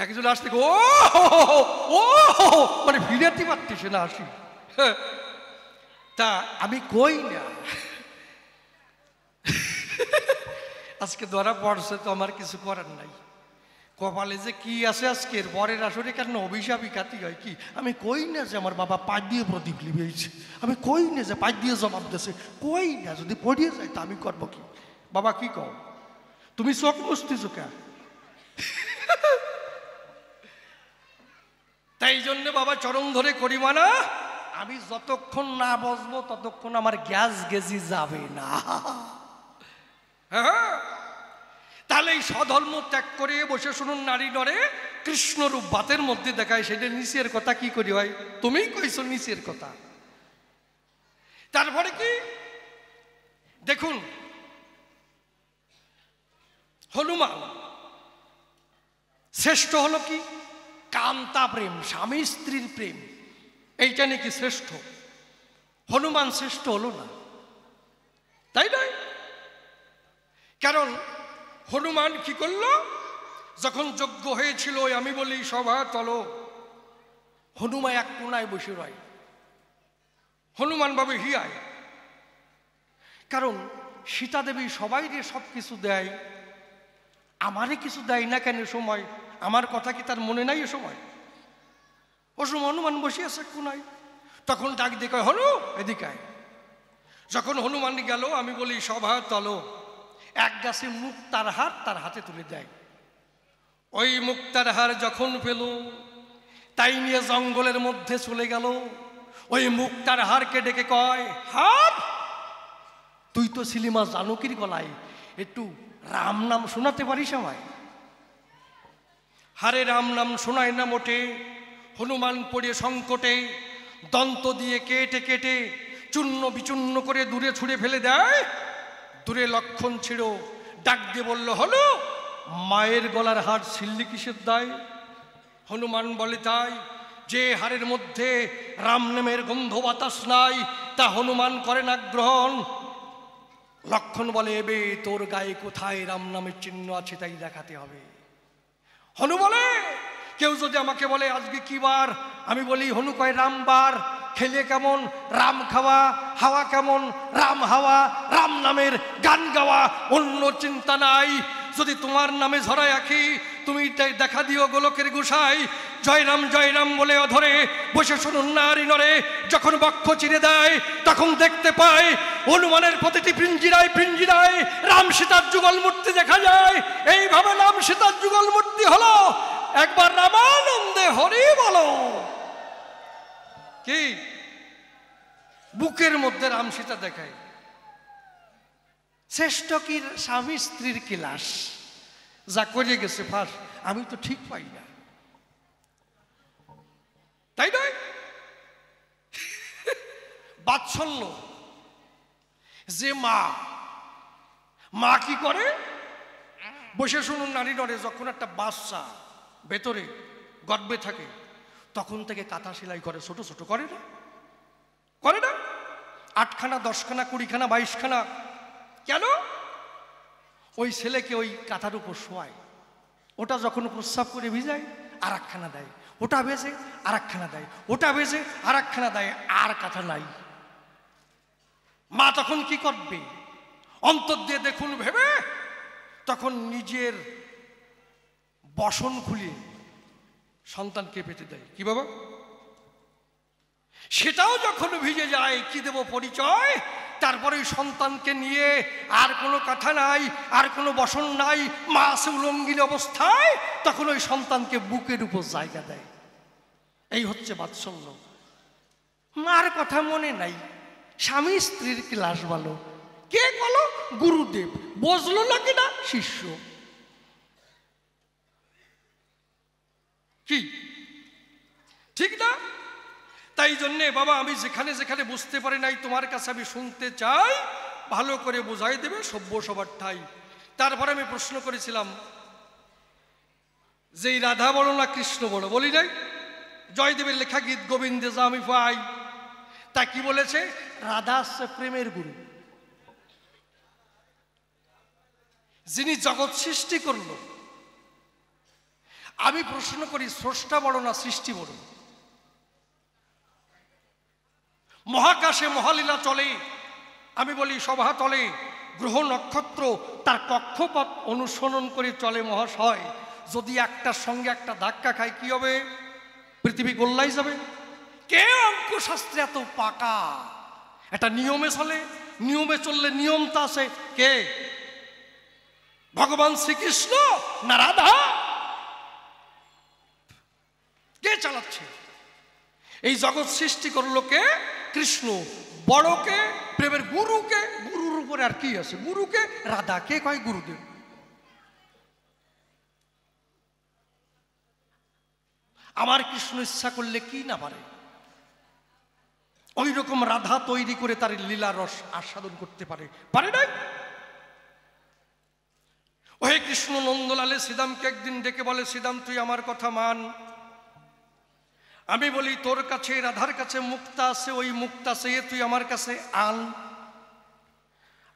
একজন আসতে ও ও মানে ফিরাতে পারতেছে না আসি। তা আমি কই না, আজকে ধরা পড়ছে তো আমার কিছু করার নাই। কপালে যে কি আছে আজকের পরের আসরে কেন অভিশাপই খাতি হয় কি। আমি কই না যে আমার বাবা পাঁচ দিয়ে প্রদীপ লিবেছে, আমি কই না যে পাঁচ দিয়ে জবাব দিয়েছে, কই না। যদি পড়িয়ে যায় তা আমি করবো কি। বাবা কি কও, তুমি চোখ মুছতেছো কেন? তাই জন্য বাবা চরণ ধরে করি মানা, আমি যতক্ষণ না বসবো ততক্ষণ আমার গ্যাস গেজি যাবে না। হ্যাঁ, তাহলে এই স্বধর্ম ত্যাগ করে বসে শুনুন, নারী নরে কৃষ্ণরূপ বাতের মধ্যে দেখায়, সেটা নিচের কথা কি করি হয়, তুমিই কইছো নিচের কথা। তারপরে কি দেখুন, হনুমান শ্রেষ্ঠ হলো কি, কান্তা প্রেম, স্বামী স্ত্রীর প্রেম, এইটা নাকি শ্রেষ্ঠ। হনুমান শ্রেষ্ঠ হলো না, তাই নয়। কারণ হনুমান কি করলো? যখন যজ্ঞ হয়েছিল, আমি বলি সভা চলো, হনুমান এক কোনায় বসে রয়। হনুমান ভাবে হিয়ায়, কারণ সীতা দেবী সবাই যে সব কিছু দেয়, আমারে কিছু দেয় না কেন? সময় আমার কথা কি তার মনে নাই? এ সময় ও সময় হনুমান বসে আছে কোনায়। তখন ডাক দিয়ে হনু এদিকে আয়। যখন হনুমান গেল, আমি বলি সভা চলো, এক গাছে মুক্তার হার তার হাতে তুলে দেয়। ওই মুক্তার হার যখন পেল, তাই নিয়ে জঙ্গলের মধ্যে চলে গেল। ওই মুক্তার হারকে ডেকে কয়, হার তুই তো ছিলি মা জানকীর গলায়, একটু রাম নাম শোনাতে পারিস আমায়? হারে রাম নাম শোনায় না মোটে। হনুমান পড়ে সংকটে, দন্ত দিয়ে কেটে কেটে চূর্ণ বিচূর্ণ করে দূরে ছুঁড়ে ফেলে দেয়। দূরে লক্ষণ ছিল, ডাক দিয়ে বলল, হলো মায়ের গলার হার ছিল্লি কিসের দায়? হনুমান বলে, তাই যে হারের মধ্যে রাম নামের গন্ধ বাতাস নাই, তা হনুমান করে না গ্রহণ। লক্ষণ বলে, এবে তোর গায়ে কোথায় রাম নামের চিহ্ন আছে তাই দেখাতে হবে। হনু বলে, কেউ যদি আমাকে বলে আজকে কি বার, আমি বলি হনু কয় রামবার। খেলে কেমন? রাম খাওয়া। হাওয়া কেমন? রাম হাওয়া। রাম নামের গান গাওয়া, অন্য চিন্তা নাই। যদি তোমার নামে ঝরায় আঁকি, তুমি দেখা দিও গোলকের গোসাই। জয় রাম বলে অধরে বসে শুনুন নারী নরে। যখন বক্ষ চিরে দেয়, তখন দেখতে পায় হনুমানের প্রতিটি পিঞ্জিরায় পিঞ্জিরায় রাম সীতার যুগল মূর্তি দেখা যায়। এইভাবে রাম সীতার যুগল মূর্তি হলো। একবার রামানন্দে হরি বলো। কি বুকের মধ্যে রাম সীতা দেখায়। শ্রেষ্ঠ কি স্বামী স্ত্রীর কিলাস, যা করে গেছে ফাঁস, আমি তো ঠিক পাই না, তাই নয়? বাৎসল্য যে মা কি করে? বসে শুনুন নারী নরে, যখন একটা বাচ্চা ভেতরে গর্ভে থাকে, তখন থেকে কাঁথা সেলাই করে, ছোট ছোট করে না? করে না? 8খানা 10খানা 20খানা 22খানা। কেন? ওই ছেলেকে ওই কাঁথার উপর শোয়ায়। ওটা যখন প্রস্রাব করে ভিজায়, আর একখানা দেয়। ওটা ভেজে আর একখানা দেয়। ওটা ভেজে আর একখানা দেয়। আর কাঁথা নাই। মা তখন কি করবে? অন্তর দিয়ে দেখুন ভেবে তখন নিজের বসন খুলে সন্তানকে পেতে দেয়। কি বাবা? সেটাও যখন ভিজে যায়, কি দেব পরিচয়? তারপরে ওই সন্তানকে নিয়ে আর কোনো কথা নাই, আর কোনো বসন নাই, মা আছে উলঙ্গিনী অবস্থায়, তখন ওই সন্তানকে বুকের উপর জায়গা দেয়। এই হচ্ছে বাৎসল্য। মার কথা মনে নাই, স্বামী স্ত্রীর ক্লাস ভালো। কে বলো? গুরুদেব। বুঝলো না কিনা? শিষ্য। কি ঠিক না? তাই জন্যে বাবা, আমি যেখানে যেখানে বুঝতে পারি নাই, তোমার কাছে আমি শুনতে চাই, ভালো করে বোঝাই দেবে, সভ্য সবার ঠাই। তারপরে আমি প্রশ্ন করেছিলাম যে রাধা বড় না কৃষ্ণ বড়? বলি নাই? জয়দেবের লেখা গীত গোবিন্দে যা আমি পাই, তা কি বলেছে? রাধা হচ্ছে প্রেমের গুরু, যিনি জগৎ সৃষ্টি করল। আমি প্রশ্ন করি, স্রষ্টা বড় না সৃষ্টি বড়? মহাকাশে মহালীলা চলে, আমি বলি সভা তলে গ্রহ নক্ষত্র তার কক্ষপথ অনুসরণ করে চলে মহাশয়। যদি একটার সঙ্গে একটা ধাক্কা খায়, কি হবে? পৃথিবী গোল্লাই যাবে। কে অঙ্কশাস্ত্রে এত পাকা? একটা নিয়মে চলে, নিয়মে চললে নিয়মটা আছে। কে? ভগবান শ্রীকৃষ্ণ না রাধা? কে চালাচ্ছে? এই জগৎ সৃষ্টি করলো কে? কৃষ্ণ। বড়কে, প্রেমের গুরুকে, গুরুর উপরে আর কি আছে? গুরুকে। রাধা কে কয়? গুরুদেব। আমার কৃষ্ণ ইচ্ছা করলে কি না পারে? ওই রকম রাধা তৈরি করে তার লীলা রস আস্বাদন করতে পারে, পারে নাই? ওহে কৃষ্ণ নন্দলালে শ্রীদামকে একদিন ডেকে বলে, শ্রীদাম তুই আমার কথা মান। আমি বলি তোর কাছে রাধার কাছে মুক্তা আছে, ওই মুক্তা চেয়ে তুই আমার কাছে আন।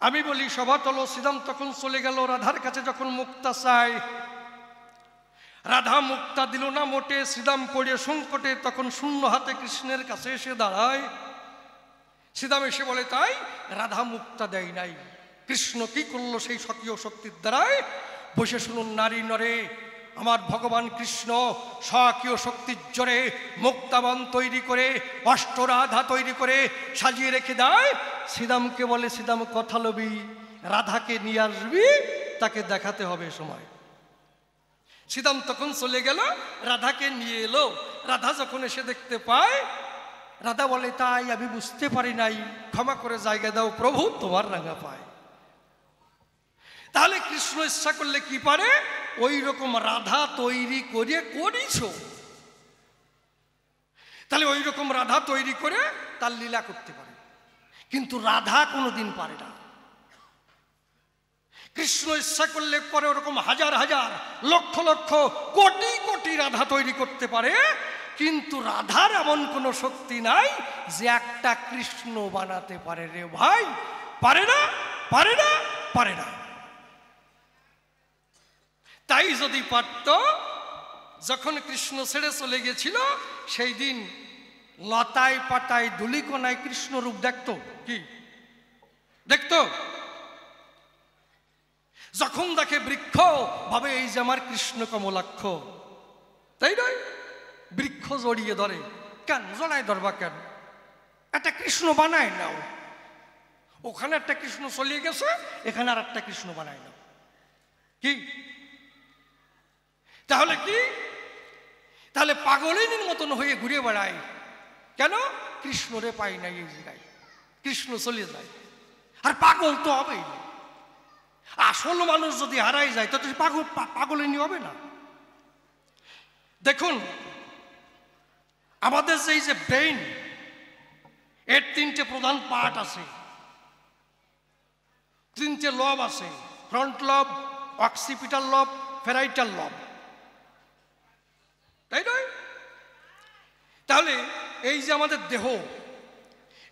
আমি বলি সভাতল, শ্রীরাম তখন চলে গেল রাধার কাছে। যখন মুক্তা চায়, রাধা মুক্তা দিল না মোটে। শ্রীরাম পড়ে সংকটে, তখন শূন্য হাতে কৃষ্ণের কাছে এসে দাঁড়ায়। শ্রীরাম এসে বলে, তাই রাধা মুক্তা দেয় নাই। কৃষ্ণ কি করলো সেই স্বকীয় শক্তির দ্বারায়? বসে শুনুন নারী নরে, আমার ভগবান কৃষ্ণ স্বকীয় শক্তির জোরে মুক্তাবান তৈরি করে, অষ্টরাধা তৈরি করে সাজিয়ে রেখে দেয়। শ্রীরামকে বলে, শ্রীরাম কথা লবি, রাধাকে নিয়ে আসবি, তাকে দেখাতে হবে সময়। শ্রীরাম তখন চলে গেল, রাধাকে নিয়ে এলো। রাধা যখন এসে দেখতে পায়, রাধা বলে, তাই আমি বুঝতে পারি নাই, ক্ষমা করে জায়গা দাও প্রভু, তোমার রাঙা পায়। তাহলে কৃষ্ণ ইচ্ছা করলে কি পারে? ওই রকম রাধা তৈরি করে করিস, তাহলে ওই রকম রাধা তৈরি করে তার লীলা করতে পারে। কিন্তু রাধা কোনোদিন পারে না। কৃষ্ণ ইচ্ছা করলে পরে ওরকম হাজার হাজার, লক্ষ লক্ষ, কোটি কোটি রাধা তৈরি করতে পারে। কিন্তু রাধার এমন কোনো শক্তি নাই যে একটা কৃষ্ণ বানাতে পারে রে ভাই। পারে না, পারে না, পারে না। তাই যদি পারত, যখন কৃষ্ণ ছেড়ে চলে গেছিল, সেই দিন লতায় পাতায় ধুলিকণায় কৃষ্ণ রূপ দেখতো। কি দেখতো? যখন দেখে বৃক্ষ, ভাবে এই যে আমার কৃষ্ণ কমলাক্ষ, তাই নয়? বৃক্ষ জড়িয়ে ধরে। কেন জড়ায় ধরবা কেন? একটা কৃষ্ণ বানায় নাও। ওখানে একটা কৃষ্ণ চলে গেছে, এখানে আর একটা কৃষ্ণ বানায় নাও। কি তাহলে কি? তাহলে পাগলিনীর মতন হয়ে ঘুরে বেড়ায়। কেন? কৃষ্ণরে পাই নাই এই জায়গায়, কৃষ্ণ চলে যায়। আর পাগল তো হবেই। আসল মানুষ যদি হারাই যায়, তো পাগলিনী হবে না। দেখুন, আমাদের যে ব্রেইন, এর তিনটে প্রধান পার্ট আছে, তিনটে লব আছে। ফ্রন্ট লব, অক্সিপিটাল লব, ফেরাইটাল লব, তাই নয়? তাহলে এই যে আমাদের দেহ,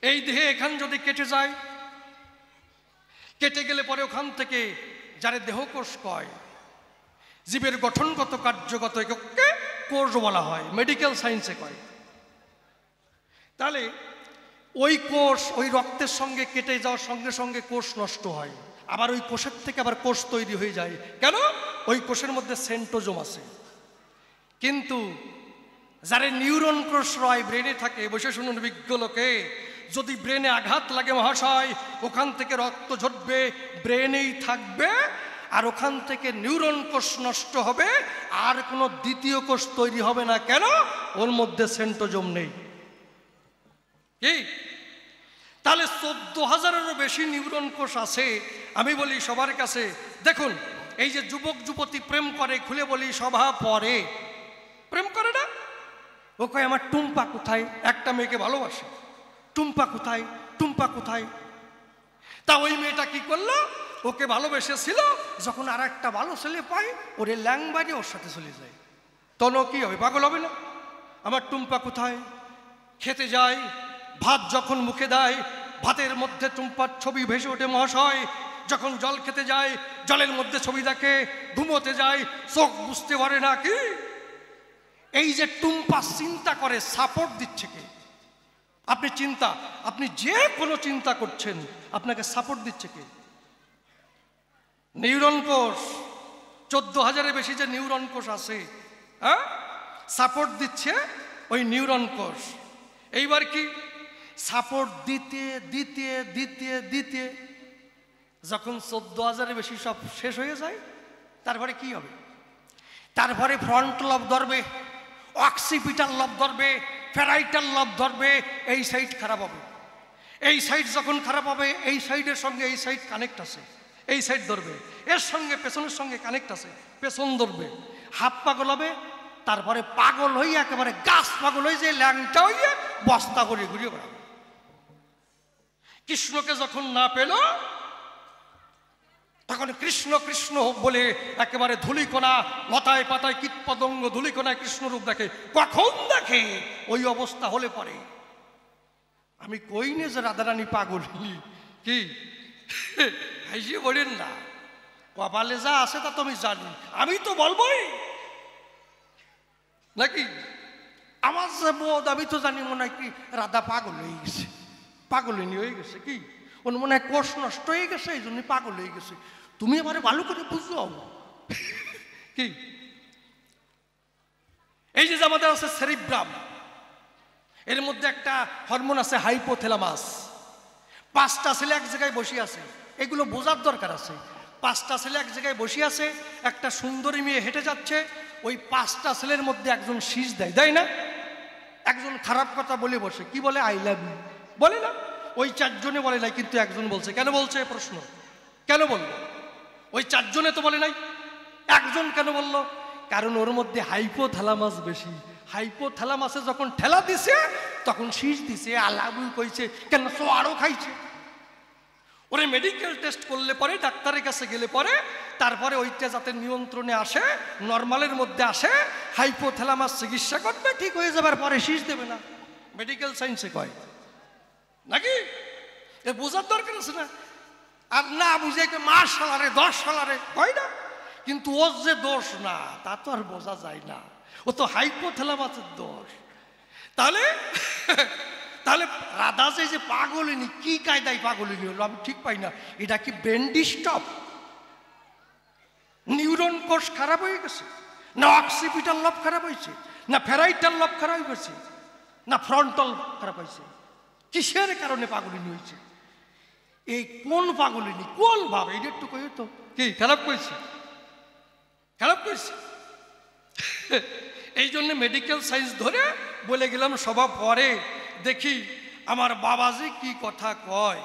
এই দেহে এখান যদি কেটে যায়, কেটে গেলে পরে ওখান থেকে যারা দেহকোষ কয়, জীবের গঠনগত কার্যগত এককে কোষ বলা হয়, মেডিকেল সায়েন্সে কয়। তাহলে ওই কোষ ওই রক্তের সঙ্গে কেটে যাওয়ার সঙ্গে সঙ্গে কোষ নষ্ট হয়, আবার ওই কোষের থেকে আবার কোষ তৈরি হয়ে যায়। কেন? ওই কোষের মধ্যে সেন্টোজোম আছে। কিন্তু যারা নিউরন কোষ রয় ব্রেনে থাকে, বসে শুনুন বিজ্ঞ লোকে, যদি ব্রেনে আঘাত লাগে মহাশয়, ওখান থেকে রক্ত ঝরবে, ব্রেনেই থাকবে, আর ওখান থেকে নিউরন কোষ নষ্ট হবে, আর কোনো দ্বিতীয় কোষ তৈরি হবে না। কেন? ওর মধ্যে সেন্টোজোম নেই। কি? তাহলে 14,000-এরও বেশি নিউরন কোষ আছে। আমি বলি সবার কাছে, দেখুন, এই যে যুবক যুবতী প্রেম করে, খুলে বলি সভা পরে প্রেম করে না? ও কয় আমার টুম্পা কোথায়? একটা মেয়েকে ভালোবাসে, টুম্পা কোথায়, টুম্পা কোথায়? তা ওই মেয়েটা কি করলো? ওকে ভালোবেসেছিল, যখন আর একটা ভালো ছেলে পায়, ওরে ল্যাংবাড়ি ওর সাথে চলে যায়। তখন কি হবে? পাগল হবে না? আমার টুম্পা কোথায়? খেতে যায়, ভাত যখন মুখে দেয়, ভাতের মধ্যে টুম্পার ছবি ভেসে ওঠে মহাশয়। যখন জল খেতে যায়, জলের মধ্যে ছবি দেখে, ঘুমোতে যায়, চোখ বুঝতে পারে না। কি এই যে টুম্পা চিন্তা করে, সাপোর্ট দিচ্ছে কে? আপনি চিন্তা, আপনি যে কোনো চিন্তা করছেন, আপনাকে সাপোর্ট দিচ্ছে কে? নিউরন কোষ। 14,000-এর বেশি যে নিউরন কোষ আছে, হ্যাঁ, সাপোর্ট দিচ্ছে ওই নিউরন কোষ। এইবার কি? সাপোর্ট দিতে দিতে দিতে দিতে যখন 14,000-এর বেশি সব শেষ হয়ে যায়, তারপরে কি হবে? তারপরে ফ্রন্ট লব ধরবে, অক্সিপিটাল লব ধরবে, ফেরাইটাল লব ধরবে। এই সাইড খারাপ হবে। এই সাইড যখন খারাপ হবে, এই সাইডের সঙ্গে এই সাইড কানেক্ট আছে, এই সাইড ধরবে। এর সঙ্গে পেছনের সঙ্গে কানেক্ট আছে, পেছন ধরবে। হাফ পাগল হবে, তারপরে পাগল হয়ে একেবারে গাছ পাগল হয়ে যে ল্যাংটা হইয়ে বস্তা করে ঘুরিয়ে বেড়াবে। কৃষ্ণকে যখন না পেল, তখন কৃষ্ণ কৃষ্ণ বলে একেবারে ধুলিকণা, লতায় পাতায় কীট পতঙ্গ ধুলিকণায় কৃষ্ণরূপ দেখে। কখন দেখে? ওই অবস্থা হলে পরে। আমি কই নে যে রাধারানী পাগল। কি হাসিয়ে বলেন না, কপালে যা আছে তা তো আমি জানি, আমি তো বলবোই নাকি। আমার যে বোধ, আমি তো জানি মনে হয় কি রাধা পাগল হয়ে গেছে, পাগলিনী হয়ে গেছে, কি ওর মনে হয় কোষ নষ্ট হয়ে গেছে, এই জন্য পাগল হয়ে গেছে। তুমি এবারে ভালো করে বুঝো কি, এই যে আমাদের আছে সেরিব্রাম, এর মধ্যে একটা হরমোন আছে হাইপোথ্যালামাস। 5টা ছেলে এক জায়গায় বসে আছে, এগুলো বোঝার দরকার আছে। 5টা ছেলে এক জায়গায় বসে আছে, একটা সুন্দরী মেয়ে হেঁটে যাচ্ছে, ওই 5টা ছেলের মধ্যে একজন শীষ দেয়, দেয় না? একজন খারাপ কথা বলে বসে, কি বলে? আই লাভ ইউ বলে না? ওই 4 জনে বলে নাই, কিন্তু একজন বলছে। কেন বলছে? প্রশ্ন, কেন বললো? ওই 4 জনে তো বলে নাই, একজন কেন বললো? কারণ ওর মধ্যে হাইপোথ্যালামাস বেশি। হাইপোথ্যালামাসে যখন ঠেলা দিছে তখন শীষ দিছে, আলাবু কইছে, কেন তো আরো খাইছে। ওরে মেডিকেল টেস্ট করলে পরে, ডাক্তারের কাছে গেলে পরে, তারপরে ওইটা যাতে নিয়ন্ত্রণে আসে, নর্মালের মধ্যে আসে, হাইপোথ্যালামাস চিকিৎসা করবে, ঠিক হয়ে যাবার পরে শীষ দেবে না। মেডিকেল সায়েন্সে কয় নাকি, এ বোঝার দরকার আছে না? আর না বুঝে মাস সালারে 10 সালারে কয় না, কিন্তু ওর যে দোষ না তা তো আর বোঝা যায় না, ও তো হাইপোথ্যালামাসের দোষ। তাহলে তাহলে রাধা যে পাগলিনী, কি কায়দায় পাগলিনী হলো আমি ঠিক পাই না। এটা কি ব্রেন ডিস্টার্ব, নিউরন কোষ খারাপ হয়ে গেছে, না অক্সিপিটাল লব খারাপ হয়েছে, না ফেরাইটাল লব খারাপ হয়েছে, না ফ্রন্টাল খারাপ হয়েছে? কিসের কারণে পাগলিনী হয়েছে? এই কোন পাগলিনী, কোন ভাবে, এটা একটু কই তো। কি খারাপ করেছে? খারাপ করেছে। এই জন্য মেডিকেল সায়েন্স ধরে বলে গেলাম সভা পরে দেখি আমার বাবাজি কি কথা কয়।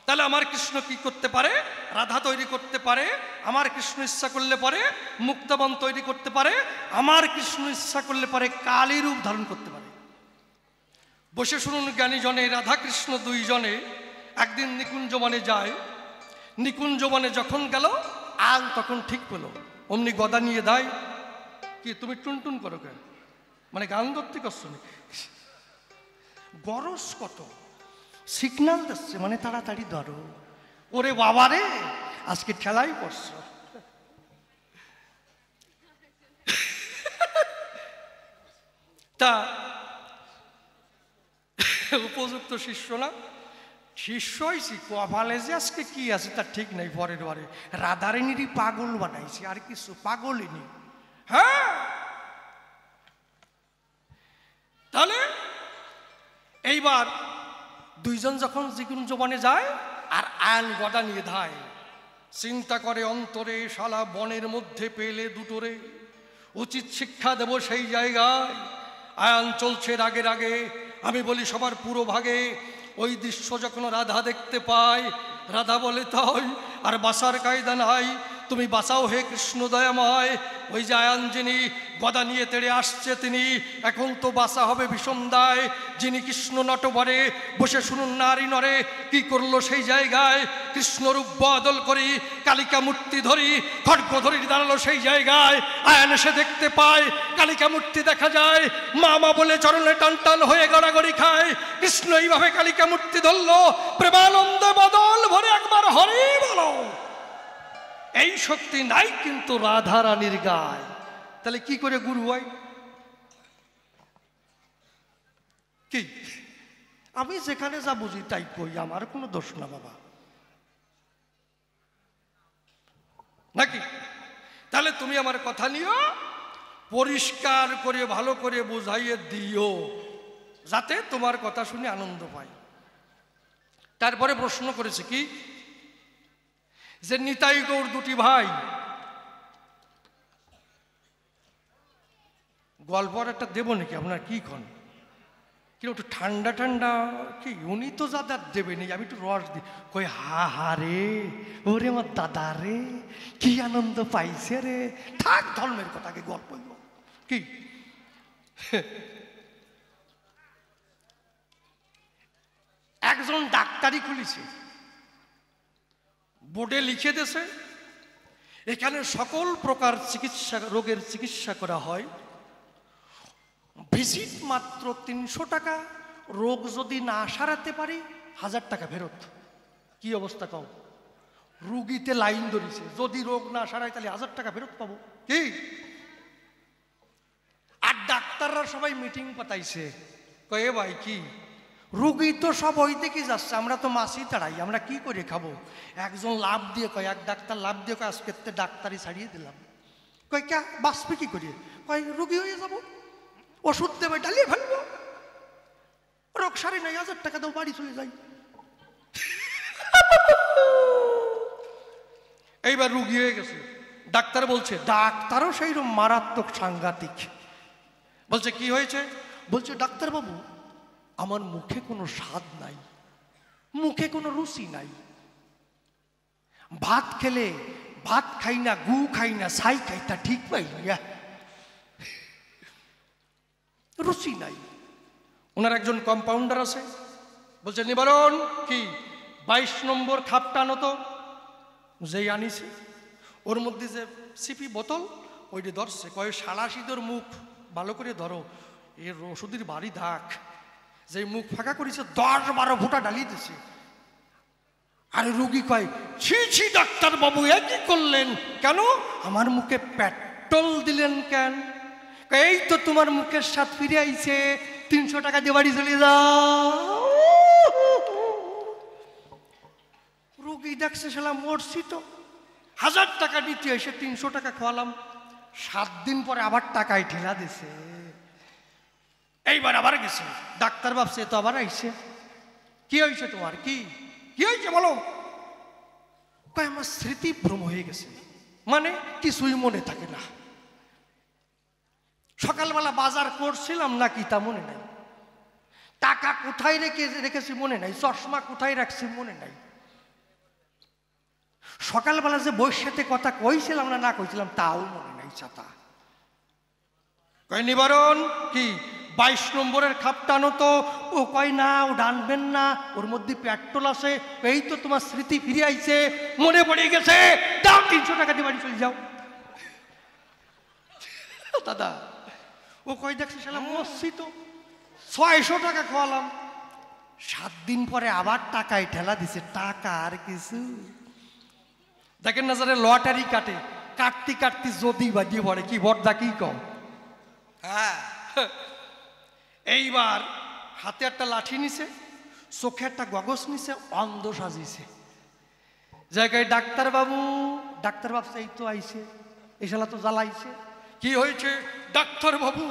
তাহলে আমার কৃষ্ণ কি করতে পারে? রাধা তৈরি করতে পারে। আমার কৃষ্ণ ইচ্ছা করলে পরে মুক্তাবন তৈরি করতে পারে। আমার কৃষ্ণ ইচ্ছা করলে পরে কালী রূপ ধারণ করতে পারে। বসে শুনুন জ্ঞানী জনে, রাধা কৃষ্ণ 2 জনে একদিন নিকুঞ্জ বনে যায়। নিকুঞ্জ বনে যখন গেল, আল তখন ঠিক পেল, অমনি গদা নিয়ে দেয়। কি তুমি টুনটুন করো কেন? মানে গান ধরতে করছো না? গরজ কত সিগন্যাল দিচ্ছে, মানে তাড়াতাড়ি ধরো। ওরে বাবা রে, আজকে ঠেলাই পড়ছ। তা উপযুক্ত শিষ্য না, শিষ্য হয়েছি, কপালে যে আজকে কি আছে তার ঠিক নেই। পরের বারে রাধারানীরই পাগল বানাইছি, আর কিছু পাগলিনী। হ্যাঁ, তাহলে এইবার 2 জন যখন নিকুঞ্জ বনে যায়, আর আয়ন গদা নিয়ে ধায়, চিন্তা করে অন্তরে, শালা বনের মধ্যে পেলে দুটোরে, উচিত শিক্ষা দেব সেই জায়গায়। আয়ন চলছে রাগে রাগে, আমি বলি সবার পুরো ভাগে। ওই দৃশ্য যখন রাধা দেখতে পায়, রাধা বলে তাই আর বাসার কায়দা নাই, তুমি বাঁচাও হে কৃষ্ণ দয়াময়। ওই যে আয়ান যিনি গদা নিয়ে তেড়ে আসছে, তিনি এখন তো বাঁচা হবে বিষম দায়। যিনি কৃষ্ণ নটবরে বসে শুনুন নারী নরে, কি করলো সেই জায়গায়। কৃষ্ণরূপ বদল করি, কালিকা মূর্তি ধরি, খড়গ ধরি দাঁড়ালো সেই জায়গায়। আয়ান এসে দেখতে পায়, কালিকা মূর্তি দেখা যায়, মা বলে চরণে টান টান হয়ে গড়াগড়ি খায়। কৃষ্ণ এইভাবে কালিকা মূর্তি ধরলো, প্রেমানন্দে বদল ভরে একবার হরি বলো। এই শক্তি নাই কিন্তু রাধা রানীর গায়। তাহলে কি করে গুরু হয়? কি আমি যেখানে যা বুঝি তাই কই, আমার কোনো দোষ না বাবা, নাকি? তাহলে তুমি আমার কথা নিও, পরিষ্কার করে ভালো করে বুঝাইয়ে দিও, যাতে তোমার কথা শুনে আনন্দ পাই। তারপরে প্রশ্ন করেছে কি, যে নিতাই গৌর 2টি ভাই, গল্প আর একটা দেবো নাকি আপনার? কি খন কি একটু ঠান্ডা ঠান্ডা কি, উনি তো দাদা দেবেনি, আমি একটু রস দিই। কই হা হা রে, ওরে আমার দাদা রে, কি আনন্দ পাইছে রে। থাক ধর্মের কথাকে গল্প কি। একজন ডাক্তারি খুলিছে, বোর্ডে লিখে দিয়েছে এখানে সকল প্রকার চিকিৎসা, রোগের চিকিৎসা করা হয়, ভিজিট মাত্র 300 টাকা, রোগ যদি না সারাতে পারি 1000 টাকা ফেরত। কি অবস্থা কও? রুগীতে লাইন ধরেছে, যদি রোগ না সারাই তাহলে 1000 টাকা ফেরত পাবো। কি আর ডাক্তাররা সবাই মিটিং পাতাইছে, কয়ে ভাই কি রুগী তো সব ওই দিকে যাচ্ছে, আমরা তো মাসি তাড়াই, আমরা কি করে খাবো? একজন লাভ দিয়ে কয়, এক ডাক্তার লাভ দিয়ে কয় আজকে ডাক্তারই ছাড়িয়ে দিলাম। কয় কে বাঁচবে কি করে? কয় রুগী হয়ে যাবো, ওষুধ দেবে ডালিয়ে ফেলবো, রোগ সারি নাই, 1000 টাকা দাও বাড়ি চলে যাই। এইবার রুগী হয়ে গেছে, ডাক্তার বলছে, ডাক্তারও সেই রকম মারাত্মক সাংঘাতিক। বলছে কি হয়েছে? বলছে ডাক্তার বাবু আমার মুখে কোনো স্বাদ নাই, মুখে কোনো রুচি নাই, ভাত খেলে ভাত খাই না, গু খাই না, ছাই খাই, তা ঠিক পাই না, রুচি নাই। ওনার একজন কম্পাউন্ডার আছে, বলছে নিবারণ কি 22 নম্বর খাপটা আনো তো। যেই আনিছে ওর মধ্যে যে সিপি বোতল ওইটি ধরছে, কয় সালাশিদর মুখ ভালো করে ধরো, এর ওষুধের বাড়ি ধাক। যে মুখ ফাঁকা করেছে 10-12 ফোঁটা ডালিয়ে দিছে। আরে রুগী কয় ছি ছি ডাক্তার বাবু এ কি করলেন? কেন আমার মুখে পেট্রোল দিলেন কেন? এই তো তোমার মুখের স্বাদ ফিরে আইছে, 300 টাকা দিয়ে বাড়ি চলে যাও। রুগী দেখছে শালা মরছি তো, 1000 টাকা নিতে এসে 300 টাকা খাওয়ালাম, 7 দিন পরে আবার টাকায় ঠেলা দিছে। এইবার আবার গেছে, ডাক্তার ভাবছে তো আবার আইছে। কি হয়েছে তোমার? কি কি হয়েছে বলো? কয় আমার স্মৃতি ভ্রম হয়ে গেছে, মানে কিছুই মনে থাকে না। সকালবেলা বাজার করছিলাম নাকি তা মনে নাই, টাকা কোথায় রেখেছি মনে নাই, চশমা কোথায় রাখছি মনে নাই, সকালবেলা যে বইয়ের সাথে কথা কইছিলাম না কইছিলাম তাও মনে নাই। ছাতা কয় নিবারণ কি 22 নম্বরের খাপটা আনো তো। ও কয় না, ও ডানবেন না, ওর মধ্যে পেট্রোল আছে। এই তো তোমার স্মৃতি ফিরে আইছে, মনে পড়ে গেছে, দাও 300 টাকা দিয়ে বাড়ি চলে যাও। দাদা ও কয় দেখছে শালা মরছি তো, 600 টাকা খাওয়ালাম, 7 দিন পরে আবার টাকায় ঠেলা দিছে। টাকা আর কিছু দেখেন না, যারা লটারি কাটে, কাটতে কাটতে যদি বাজিয়ে পড়ে, কি বড়দা কি কম। হ্যাঁ এইবার হাতে একটা লাঠি নিছে, চোখে একটা গগস নিছে, অন্ধ সাজিয়েছে। জায়গায় ডাক্তার বাবু, ডাক্তার ভাবছে এই তো আইছে, এই শালা তো জ্বালাইছে। কি হয়েছে? ডাক্তার বাবু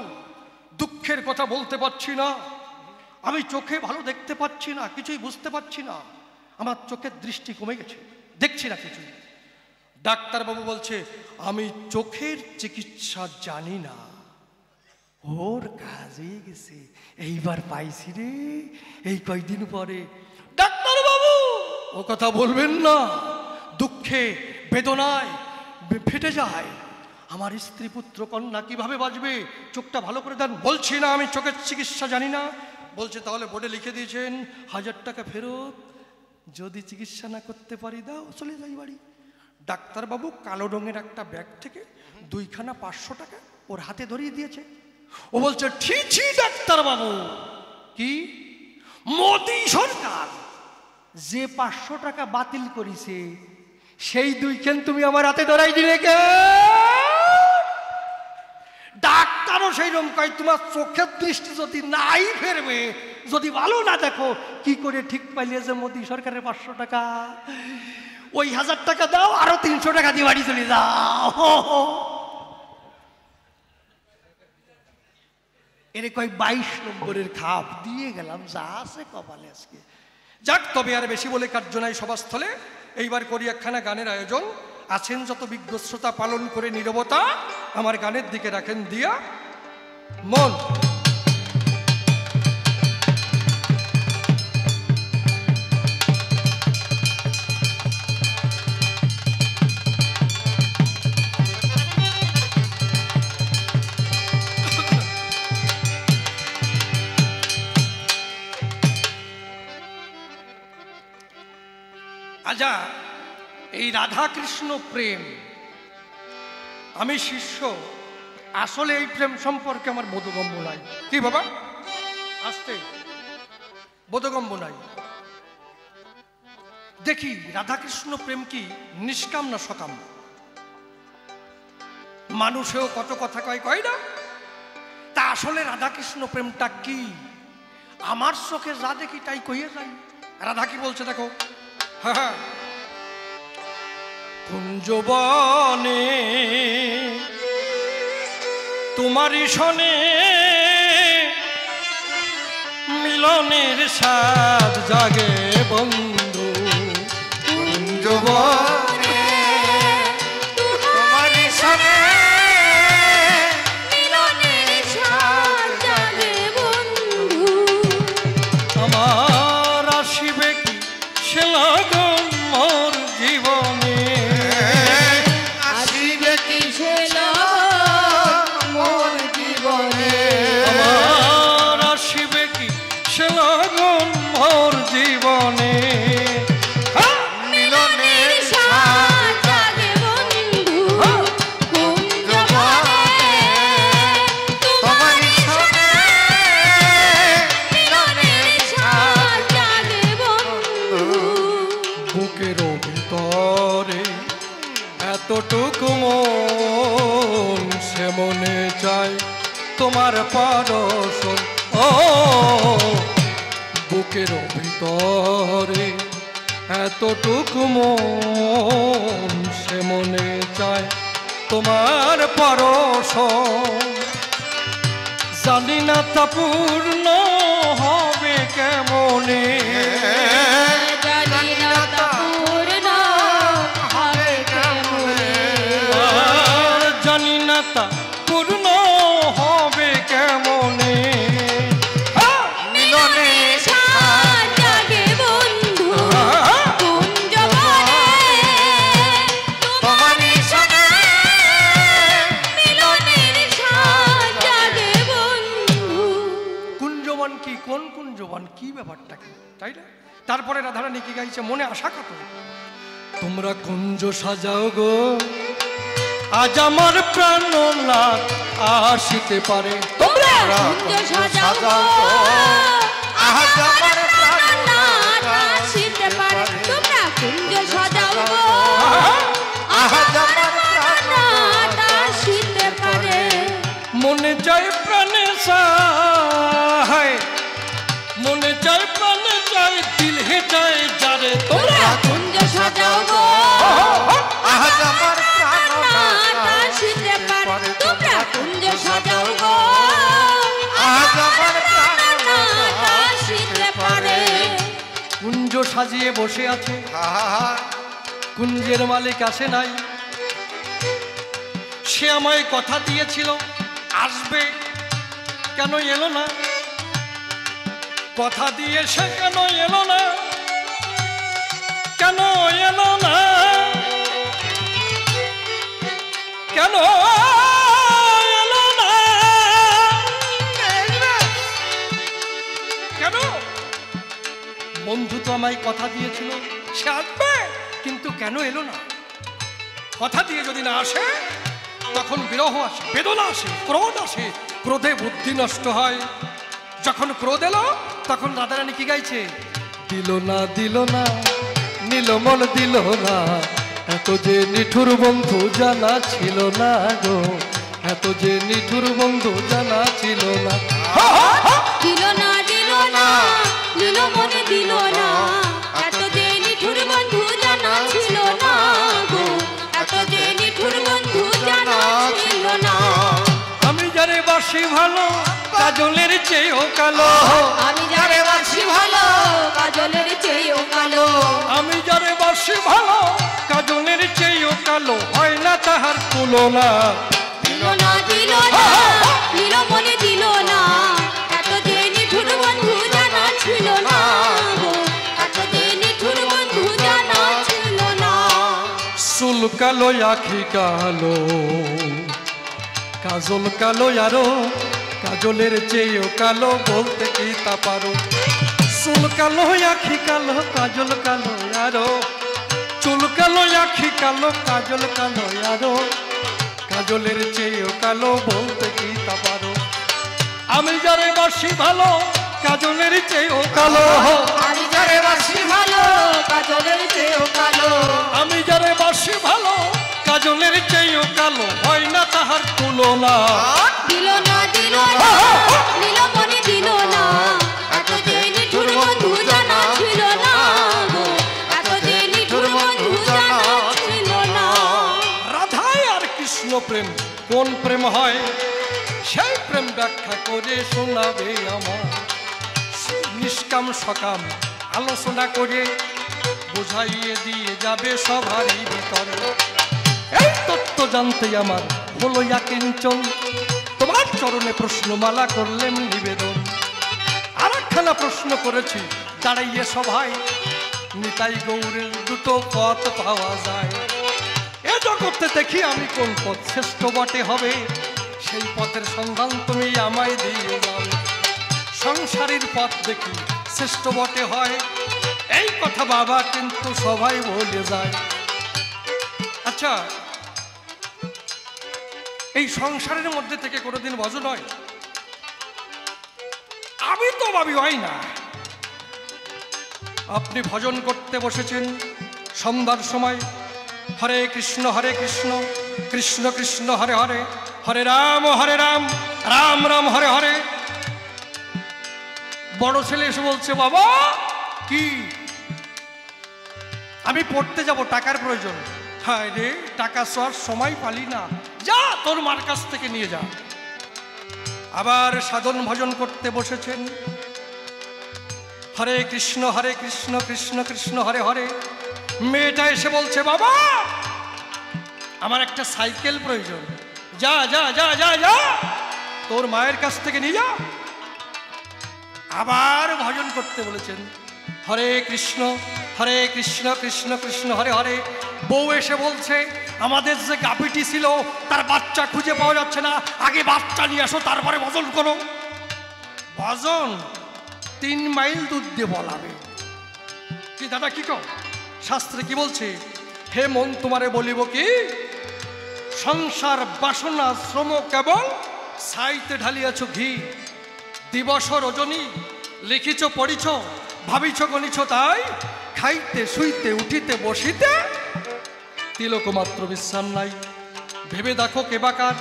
দুঃখের কথা বলতে পারছি না, আমি চোখে ভালো দেখতে পাচ্ছি না, কিছুই বুঝতে পারছি না, আমার চোখের দৃষ্টি কমে গেছে, দেখছি না কিছুই। ডাক্তার বাবু বলছে আমি চোখের চিকিৎসা জানি না। ওর কাজ হয়ে গেছে, এইবার পাইছি রে এই কয়েকদিন পরে। ডাক্তার বাবু ও কথা বলবেন না, দুঃখে বেদনায় ফেটে যায়, আমার স্ত্রী পুত্র কন্যা কিভাবে বাঁচবে, চোখটা ভালো করে দেন। বলছি না আমি চোখের চিকিৎসা জানি না। বলছে তাহলে বোর্ডে লিখে দিয়েছেন 1000 টাকা ফেরত, যদি চিকিৎসা না করতে পারি দাও, চলে যাই বাড়ি। ডাক্তারবাবু কালো রঙের একটা ব্যাগ থেকে 2খানা 500 টাকা ওর হাতে ধরিয়ে দিয়েছে। ও বলছে ঠিক ডাক্তারবাবু, কি মোদি সরকার যে 500 টাকা বাতিল করেছে সেই 2খান তুমি আমার হাতে ধরাই দিলে কে? ডাক্তারও সেই রকম কয় তোমার চোখের দৃষ্টি যদি নাই ফেরবে, যদি ভালো না দেখো, কি করে ঠিক পাইলে যে মোদি সরকারের 500 টাকা? ওই 1000 টাকা দাও, আরো 300 টাকা দিয়ে বাড়ি চলে যাও। এর কয় 22 নম্বরের খাপ দিয়ে গেলাম, যা আছে কপালে আজকে। যাক, তবে আর বেশি বলে কার্য নাই সভাস্থলে। এইবার করি একখানা গানের আয়োজন। আছেন যত বিজ্ঞ শ্রোতা, পালন করে নীরবতা, আমার গানের দিকে রাখেন দিয়া মন। আজা এই রাধা কৃষ্ণ প্রেম, আমি শিষ্য, আসলে এই প্রেম সম্পর্কে আমার বোধগম্য নাই। কি বাবা আসতে বোধগম্য নাই। দেখি রাধাকৃষ্ণ প্রেম কি নিষ্কাম না সকাম? মানুষেও কত কথা কয়, কয় না? তা আসলে রাধাকৃষ্ণ প্রেমটা কি? আমার চোখে যা দেখি তাই কইয়ে যাই। রাধা কি বলছে দেখো, হ্যাঁ, কুঞ্জবনে তোমারই শোনে মিলনের স্বাদ জাগে বন্ধু, কুঞ্জবনে তোমারই শোনে মিলনের স্বাদ জাগে বন্ধু। আমার আসিবে কি সে লগন মোর জীবনে, আসিবে কি সে লগন মোর জীবনে। আমার আসিবে কি সে লগন মোর জীবনে। মিলনের স্বাদ জাগে বন্ধু, কুঞ্জবনে তোমারই শোনে মিলনের স্বাদ জাগে বন্ধু। বুকের ভিতরে এতটুকু মন, সে মনে চায় তোমার পরশন। ও বুকের ভিতরে এতটুকু মন, সে মনে চায় তোমার পরশন। জানি না তা পূর্ণ হবে কেমনে, জানি না তা পূর্ণ হবে কেমনে। আর জানি না তা পূর্ণ হবে কেমনে। মিলনের স্বাদ জাগে বন্ধু, কুঞ্জবনে তোমারই শোনে মিলনের স্বাদ জাগে বন্ধু। কুঞ্জবন কি, কোন কুঞ্জবন, কি ব্যাপারটা কি, তাই না? তারপরে রাধারানী কি গাইছে, মনে আশা কত। তোমরা কুঞ্জ সাজাও গো, আজ আমার প্রাণনাথ আসিতে পারে। তোমরা কুঞ্জ সাজাও গো, আজ আমার প্রাণনাথ আসিতে পারে। তোমরা কুঞ্জ সাজাও গো, আজ আমার প্রাণনাথ আসিতে পারে। মনে চায় প্রাণে চায়, মনে চায় প্রাণে চায়, দিল হে চায় যারে। তোমরা কুঞ্জ সাজাও গো, আজ আমার প্রাণনাথ আসিতে পারে। তোমরা কুঞ্জ সাজাও গো, আজ আমার প্রাণনাথ আসিতে পারে। কুঞ্জ সাজিয়ে বসে আছে, কুঞ্জের মালিক আসে নাই। সে আমায় কথা দিয়েছিল আসবে, কেন এলো না? কথা দিয়ে সে কেন এলো না, কেন এলো না, কেন এলো না, কেন? বন্ধু তো আমায় কথা দিয়েছিল সে আসবে, কিন্তু কেন এলো না? কথা দিয়ে যদি না আসে তখন বিরহ আসে, বেদনা আসে, ক্রোধ আসে, ক্রোধে বুদ্ধি নষ্ট হয়। যখন ক্রোধ এলো তখন রাধারানী কি গাইছে, দিল না দিল না নীলমল দিল না, এত যে নিঠুর বন্ধু জানা ছিল না গো, এত যে নিঠুর বন্ধু জানা ছিল না। দিল না দিল না দিল মনে দিল না, এত যে নিঠুর বন্ধু জানা ছিল না গো, এত যে নিঠুর বন্ধু জানা ছিল না। আমি যারে বাসি ভালো কাজলের চেয়েও কালো, আমি যারে বাসি ভালো কাজলের চেয়েও কালো, আমি যারে বাসি ভালো কাজলের চেয়েও কালো, হয় না তাহার তুলনা। দিল না দিল না দিল মনে দিল না, এত যে নিঠুর বন্ধু জানা ছিল না গো, এত যে নিঠুর বন্ধু জানা ছিল না। চুল কালো আখি কালো, কাজল কালো আরো, কাজলের চেয়েও কালো, বলতে কি তা পারো। চুল কালো আখি কালো, কাজল কালো আরো, চুল কালো আখি কালো, কাজল কালো আরো, কাজলের চেয়েও কালো, বলতে কি তা পারো। আমি যারে বাসি ভালো কাজলের চেয়েও কালো, আমি যারে বাসি ভালো কাজলের আলো হয় না তাহার তুলনা। দিল না দিল না দিল মনে দিল না, এত যে নিঠুর বন্ধু জানা ছিল না গো, এত যে নিঠুর বন্ধু জানা ছিল না। রাধায় আর কৃষ্ণ প্রেম কোন প্রেম হয়, সেই প্রেম ব্যাখ্যা করে শোনাবে আমার। নিষ্কাম সকাম আলোচনা করে বুঝাইয়ে দিয়ে যাবে সবারই ভিতরে। এই তত্ত্ব জানতে আমার হলো কিঞ্চন, তোমার চরণে প্রশ্নমালা করলেন নিবেদন। আর একখানা প্রশ্ন করেছি দাঁড়াইয়ে সভায়, নিতাই গৌরের দুটো পথ পাওয়া যায়। এ জগতে দেখি আমি কোন পথ শ্রেষ্ঠ বটে হবে, সেই পথের সন্ধান তুমি আমায় দিয়ে যাবে। সংসারের পথ দেখি শ্রেষ্ঠ বটে হয়, এই কথা বাবা কিন্তু সবাই বলে যায়। আচ্ছা, এই সংসারের মধ্যে থেকে কোনোদিন ভজন হয়? আমি তো ভাবি হয় না। আপনি ভজন করতে বসেছেন সন্ধ্যার সময়, হরে কৃষ্ণ কৃষ্ণ কৃষ্ণ হরে হরে, হরে রাম রাম রাম হরে হরে। বড় ছেলে এসে বলছে, বাবা কি আমি পড়তে যাব, টাকার প্রয়োজন। হ্যাঁ রে, টাকা সর সময় পালি না, যা তোর মার কাছ থেকে নিয়ে যা। আবার সাধন ভজন করতে বসেছেন, হরে কৃষ্ণ কৃষ্ণ কৃষ্ণ হরে হরে। মেয়েটা এসে বলছে, বাবা আমার একটা সাইকেল প্রয়োজন, যা যা যা যা যা তোর মায়ের কাছ থেকে নিয়ে যা। আবার ভজন করতে বলেছেন, হরে কৃষ্ণ কৃষ্ণ কৃষ্ণ হরে হরে। বউ এসে বলছে, আমাদের যে গাভীটি ছিল তার বাচ্চা খুঁজে পাওয়া যাচ্ছে না, আগে বাচ্চা নিয়ে আসো তারপরে ভজন করো। ভজন 3 মাইল দুধ দিয়ে বলাবে কি দাদা, কি কও? শাস্ত্রে কি বলছে? হে মন তোমারে বলিব কি, সংসার বাসনা শ্রম কেবল সাইতে ঢালিয়াছ ঘি। দিবস রজনী লিখিছ পড়িছ, ভাবিছ গণিছ তাই, খাইতে শুইতে উঠিতে বসিতে তিলক মাত্র বিশ্রাম নাই। ভেবে দেখো কে বাকার,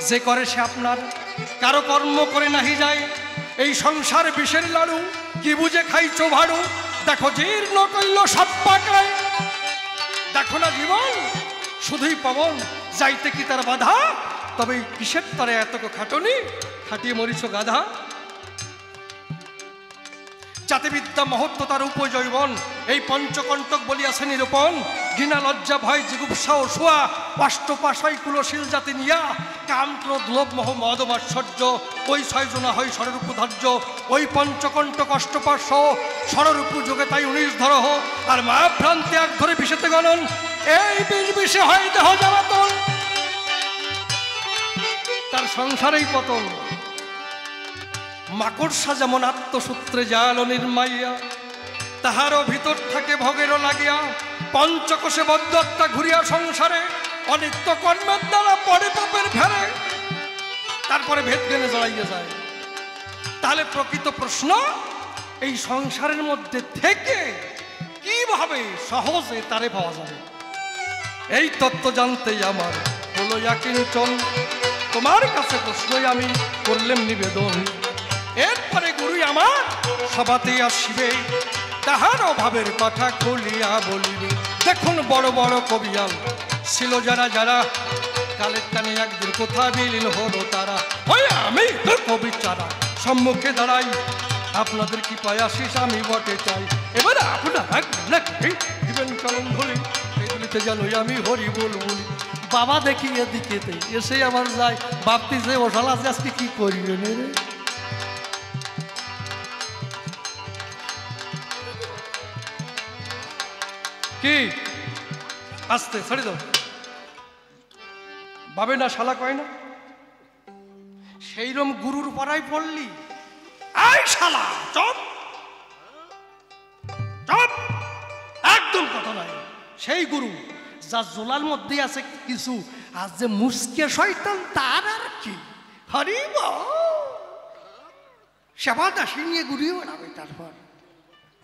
যে করে সে আপনার, কারো কর্ম করে নাহি যায়। এই সংসার বিষের লাড়ু, কি বুঝে খাইছ ভাড়ু, দেখো জীর্ণ কইল সব পাকায়। দেখো না জীবন শুধুই পবন, যাইতে কি তার বাধা, তবে কিসের তারে এত খাটনি, খাটিয়ে মরিছ গাধা। জাতি বিদ্যা মহত্ব তার উপজৈবন, এই পঞ্চকণ্টক বলিয়াছে নিরূপণ। ঘৃণা লজ্জা ভয় জিগুপ্সা ও শোয়া, অষ্টপাশাই কুলশীল জাতি নিয়া। কাম ক্রোধ লোভ মোহ মদ মাৎসর্য, ওই 6 জনা হয় ষড়রূপ ধার্য। ওই পঞ্চকণ্টক অষ্টপাশ ষড়রূপ যোগে তাই 19 ধরহ, আর মা ভ্রান্তি এক ধরে বিষেতে গণন। এই বিষে হয় দেহ জ্বালাতন, তার সংসারেই পতন। মাকড়সা যেমন আত্মসূত্রে জাল নির্মাইয়া, তাহারও ভিতর থাকে ভোগেরও লাগিয়া। পঞ্চকোষে বদ্ধত্তা ঘুরিয়া সংসারে, অনিত্য কর্মের দ্বারা পরে পাপের ভেড়ে, তারপরে ভেদ জ্ঞানে জড়াইয়া যায়। তাহলে প্রকৃত প্রশ্ন, এই সংসারের মধ্যে থেকে কিভাবে সহজে তারে পাওয়া যাবে? এই তত্ত্ব জানতেই আমার হলো কিঞ্চন, তোমার কাছে প্রশ্নই আমি করলেম নিবেদন। এরপরে গুরু আমার সভাতেই আসিবে, তাহার অভাবের কথা খুলিয়া বলিবে। দেখুন বড় বড় কবিয়াল ছিল যারা যারা, কালের টানে একদিন কোথা বিলীন হলো তারা। ওই আমি তো কবি চারা সম্মুখে দাঁড়াই, আপনাদের কি পায়াশিস আমি বটে চাই। এবার আপনারা দিবেন চরণ ধরে, এগুলিতে জানোই আমি হরি বলি। বাবা দেখি এদিকেতে এসে আমার যায়, ভাবতি যে ওষাল আছে আজকে কি করিবে রে। কি আসতে ছাড়ি দাও, বাবে না শালা কয় না, সেইরম গুরুর পাড়ায় পড়লি, এই শালা চপ চপ, একদম কথা নাই। সেই গুরু যার জোলার মধ্যে আছে কিছু, আর যে মুসকে শয়তান তার আর কি। হরিব সেবা দাসী নিয়ে গুরুও নামে। তারপর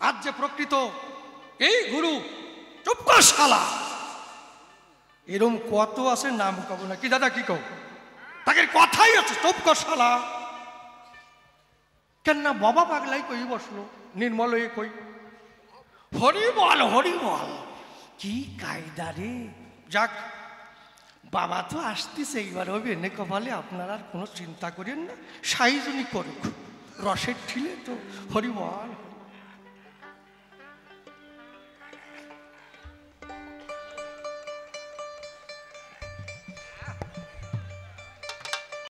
আজ যে প্রকৃত এই গুরু, চুপ কর শালা, এরম কত আছে নাম কব না। কি দাদা কি কব? তাকে কথাই আছে চোপ কষালা কেন না বাবা পাগলাই কই বসলো নির্মল হয়ে কই হরি বল কি কায়দা রে। যাক বাবা তো আসতেছে, এইবার হবে এনে কপালে, আপনারা আর কোনো চিন্তা করেন না, সাইজনই করুক রসের ঠিলে তো হরি বল।